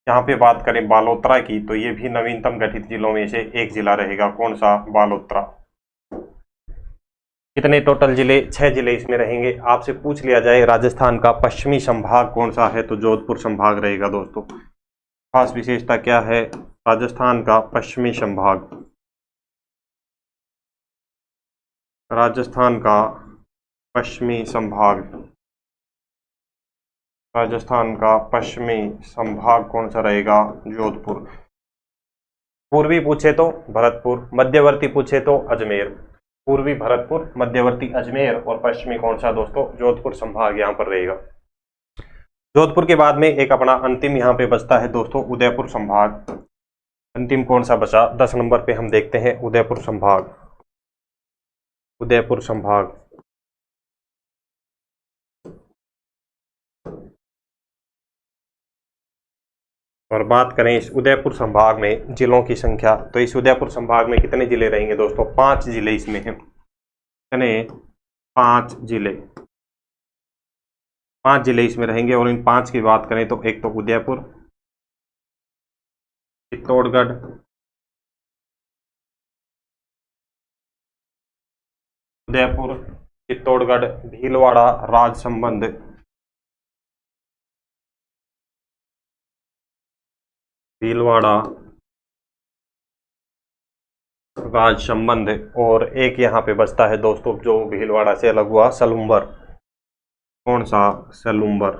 यहाँ पे बात करें बालोतरा की तो ये भी नवीनतम गठित जिलों में से एक जिला रहेगा, कौन सा, बालोतरा। कितने टोटल जिले, 6 जिले इसमें रहेंगे। आपसे पूछ लिया जाए राजस्थान का पश्चिमी संभाग कौन सा है तो जोधपुर संभाग रहेगा दोस्तों। खास विशेषता क्या है, राजस्थान का पश्चिमी संभाग, राजस्थान का पश्चिमी संभाग, राजस्थान का पश्चिमी संभाग कौन सा रहेगा, जोधपुर। पूर्वी पूछे तो भरतपुर, मध्यवर्ती पूछे तो अजमेर। पूर्वी भरतपुर, मध्यवर्ती अजमेर और पश्चिमी कौन सा दोस्तों, जोधपुर संभाग यहाँ पर रहेगा। जोधपुर के बाद में एक अपना अंतिम यहाँ पे बचता है दोस्तों उदयपुर संभाग। अंतिम कौन सा बचा, 10 नंबर पे हम देखते हैं उदयपुर संभाग। उदयपुर संभाग, और बात करें इस उदयपुर संभाग में जिलों की संख्या, तो इस उदयपुर संभाग में कितने जिले रहेंगे दोस्तों? 5 जिले इसमें हैं। कितने? 5 जिले। 5 जिले इसमें रहेंगे। और इन 5 की बात करें तो एक तो उदयपुर, चित्तौड़गढ़, उदयपुर, चित्तौड़गढ़, भीलवाड़ा, राजसमंद, भीलवाड़ा, राजसमंद, और एक यहाँ पे बचता है दोस्तों जो भीलवाड़ा से अलग हुआ, सलूम्बर। कौन सा? सलूम्बर।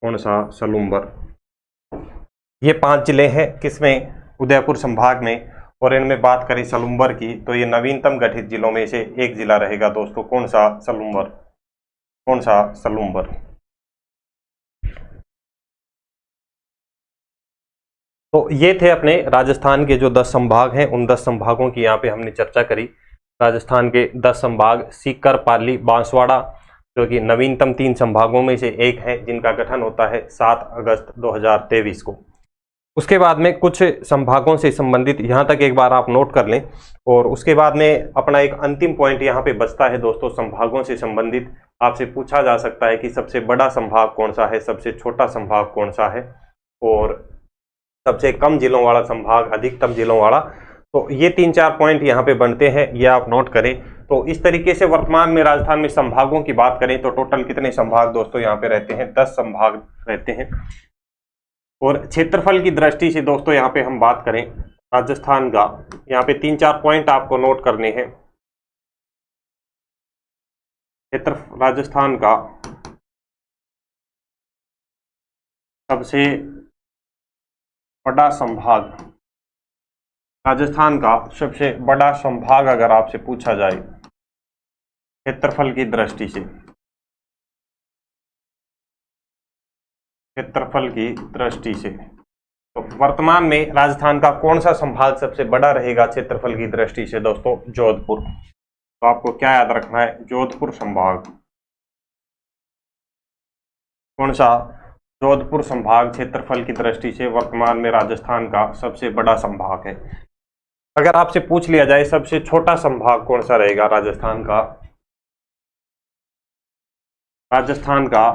कौन सा? सलूम्बर। ये 5 जिले हैं किसमें? उदयपुर संभाग में। और इनमें बात करें सलूम्बर की तो ये नवीनतम गठित जिलों में से एक जिला रहेगा दोस्तों। कौन सा? सलूम्बर। कौन सा? सलूम्बर। तो ये थे अपने राजस्थान के जो 10 संभाग हैं, उन 10 संभागों की यहाँ पे हमने चर्चा करी। राजस्थान के 10 संभाग, सीकर, पाली, बांसवाड़ा, जो कि नवीनतम 3 संभागों में से एक है, जिनका गठन होता है 7 अगस्त 2023 को। उसके बाद में कुछ संभागों से संबंधित यहाँ तक एक बार आप नोट कर लें, और उसके बाद में अपना एक अंतिम पॉइंट यहाँ पे बचता है दोस्तों। संभागों से संबंधित आपसे पूछा जा सकता है कि सबसे बड़ा संभाग कौन सा है, सबसे छोटा संभाग कौन सा है, और सबसे कम जिलों वाला संभाग, अधिकतम जिलों वाला। तो ये 3-4 पॉइंट यहाँ पे बनते हैं, ये आप नोट करें। तो इस तरीके से वर्तमान में राजस्थान में संभागों की बात करें तो टोटल कितने संभाग दोस्तों यहाँ पे रहते हैं? 10 संभाग रहते हैं। और क्षेत्रफल की दृष्टि से दोस्तों यहाँ पे हम बात करें राजस्थान का, यहाँ पे 3-4 पॉइंट आपको नोट करने हैं। क्षेत्र राजस्थान का सबसे बड़ा संभाग, राजस्थान का सबसे बड़ा संभाग अगर आपसे पूछा जाए क्षेत्रफल की दृष्टि से, क्षेत्रफल की दृष्टि से, तो वर्तमान में राजस्थान का कौन सा संभाग सबसे बड़ा रहेगा क्षेत्रफल की दृष्टि से दोस्तों? जोधपुर। तो आपको क्या याद रखना है? जोधपुर संभाग। कौन सा? जोधपुर संभाग क्षेत्रफल की दृष्टि से वर्तमान में राजस्थान का सबसे बड़ा संभाग है। अगर आपसे पूछ लिया जाए सबसे छोटा संभाग कौन सा रहेगा राजस्थान का, राजस्थान का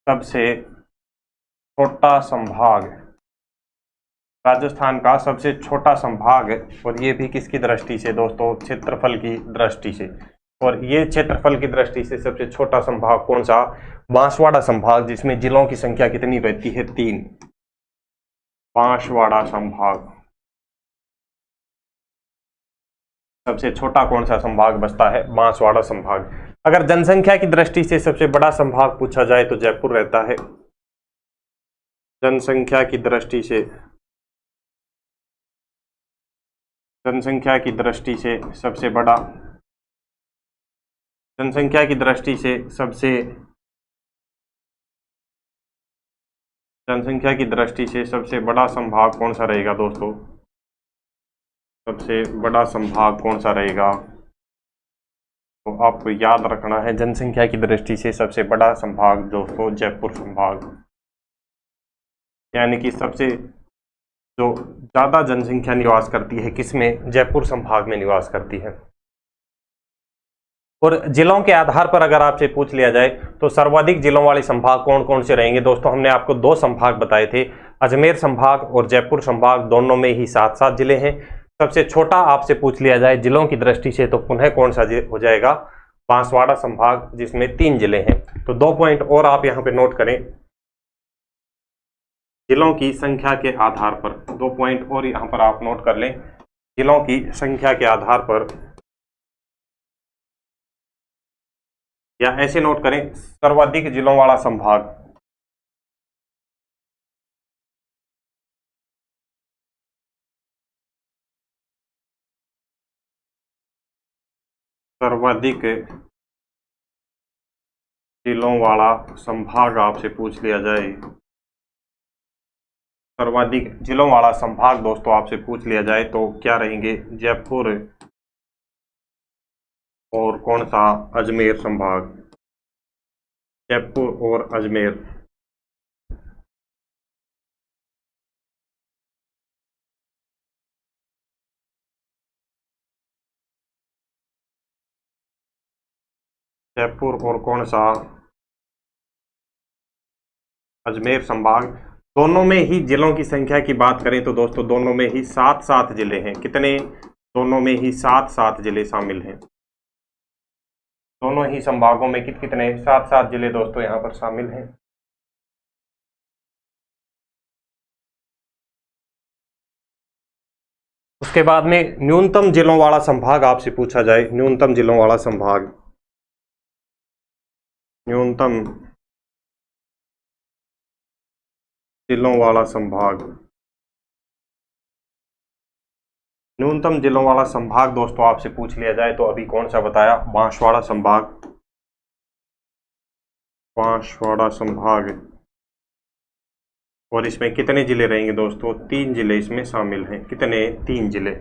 सबसे छोटा संभाग, राजस्थान का सबसे छोटा संभाग, और ये भी किसकी दृष्टि से दोस्तों? क्षेत्रफल की दृष्टि से। और ये क्षेत्रफल की दृष्टि से सबसे छोटा संभाग कौन सा? बांसवाड़ा संभाग, जिसमें जिलों की संख्या कितनी रहती है? 3। बांसवाड़ा संभाग सबसे छोटा कौन सा संभाग बचता है? बांसवाड़ा संभाग। अगर जनसंख्या की दृष्टि से सबसे बड़ा संभाग पूछा जाए तो जयपुर रहता है। जनसंख्या की दृष्टि से, जनसंख्या की दृष्टि से सबसे बड़ा, जनसंख्या की दृष्टि से सबसे, जनसंख्या की दृष्टि से सबसे बड़ा संभाग कौन सा रहेगा दोस्तों? सबसे बड़ा संभाग कौन सा रहेगा? तो आपको याद रखना है जनसंख्या की दृष्टि से सबसे बड़ा संभाग दोस्तों जयपुर संभाग, यानी कि सबसे जो ज़्यादा जनसंख्या निवास करती है किसमें? जयपुर संभाग में निवास करती है। और जिलों के आधार पर अगर आपसे पूछ लिया जाए तो सर्वाधिक जिलों वाले संभाग कौन कौन से रहेंगे दोस्तों? हमने आपको 2 संभाग बताए थे, अजमेर संभाग और जयपुर संभाग, दोनों में ही 7-7 जिले हैं। सबसे छोटा आपसे पूछ लिया जाए जिलों की दृष्टि से तो पुनः कौन सा हो जाएगा? बांसवाड़ा संभाग, जिसमें 3 जिले हैं। तो 2 पॉइंट और आप यहाँ पे नोट करें, जिलों की संख्या के आधार पर 2 पॉइंट और यहाँ पर आप नोट कर लें। जिलों की संख्या के आधार पर, या ऐसे नोट करें सर्वाधिक जिलों वाला संभाग, सर्वाधिक जिलों वाला संभाग आपसे पूछ लिया जाए, सर्वाधिक जिलों वाला संभाग दोस्तों आपसे पूछ लिया जाए तो क्या रहेंगे? जयपुर और कौन सा? अजमेर संभाग। जयपुर और अजमेर। जयपुर और कौन सा? अजमेर संभाग। दोनों में ही जिलों की संख्या की बात करें तो दोस्तों दोनों में ही 7-7 जिले हैं। कितने? दोनों में ही 7-7 जिले शामिल हैं। दोनों ही संभागों में कितने 7-7 जिले दोस्तों यहाँ पर शामिल हैं। उसके बाद में न्यूनतम जिलों वाला संभाग आपसे पूछा जाए, न्यूनतम जिलों वाला संभाग, न्यूनतम जिलों वाला संभाग, न्यूनतम जिलों वाला संभाग दोस्तों आपसे पूछ लिया जाए तो अभी कौन सा बताया? बांसवाड़ा संभाग, बांसवाड़ा संभाग। और इसमें कितने जिले रहेंगे दोस्तों? 3 जिले इसमें शामिल हैं। कितने? 3 जिले।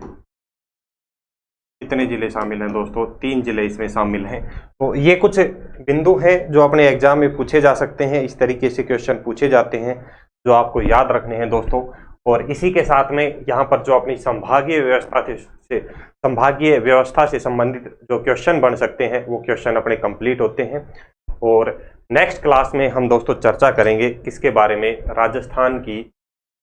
कितने जिले शामिल हैं दोस्तों? 3 जिले इसमें शामिल हैं। तो ये कुछ बिंदु हैं जो अपने एग्जाम में पूछे जा सकते हैं। इस तरीके से क्वेश्चन पूछे जाते हैं जो आपको याद रखने हैं दोस्तों। और इसी के साथ में यहाँ पर जो अपनी संभागीय व्यवस्था से संबंधित जो क्वेश्चन बन सकते हैं वो क्वेश्चन अपने कंप्लीट होते हैं। और नेक्स्ट क्लास में हम दोस्तों चर्चा करेंगे किसके बारे में? राजस्थान की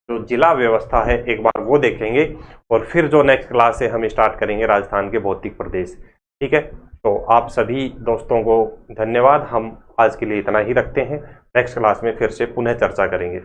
जो जिला व्यवस्था है एक बार वो देखेंगे। और फिर जो नेक्स्ट क्लास है हम स्टार्ट करेंगे राजस्थान के भौतिक प्रदेश। ठीक है, तो आप सभी दोस्तों को धन्यवाद। हम आज के लिए इतना ही रखते हैं। नेक्स्ट क्लास में फिर से पुनः चर्चा करेंगे।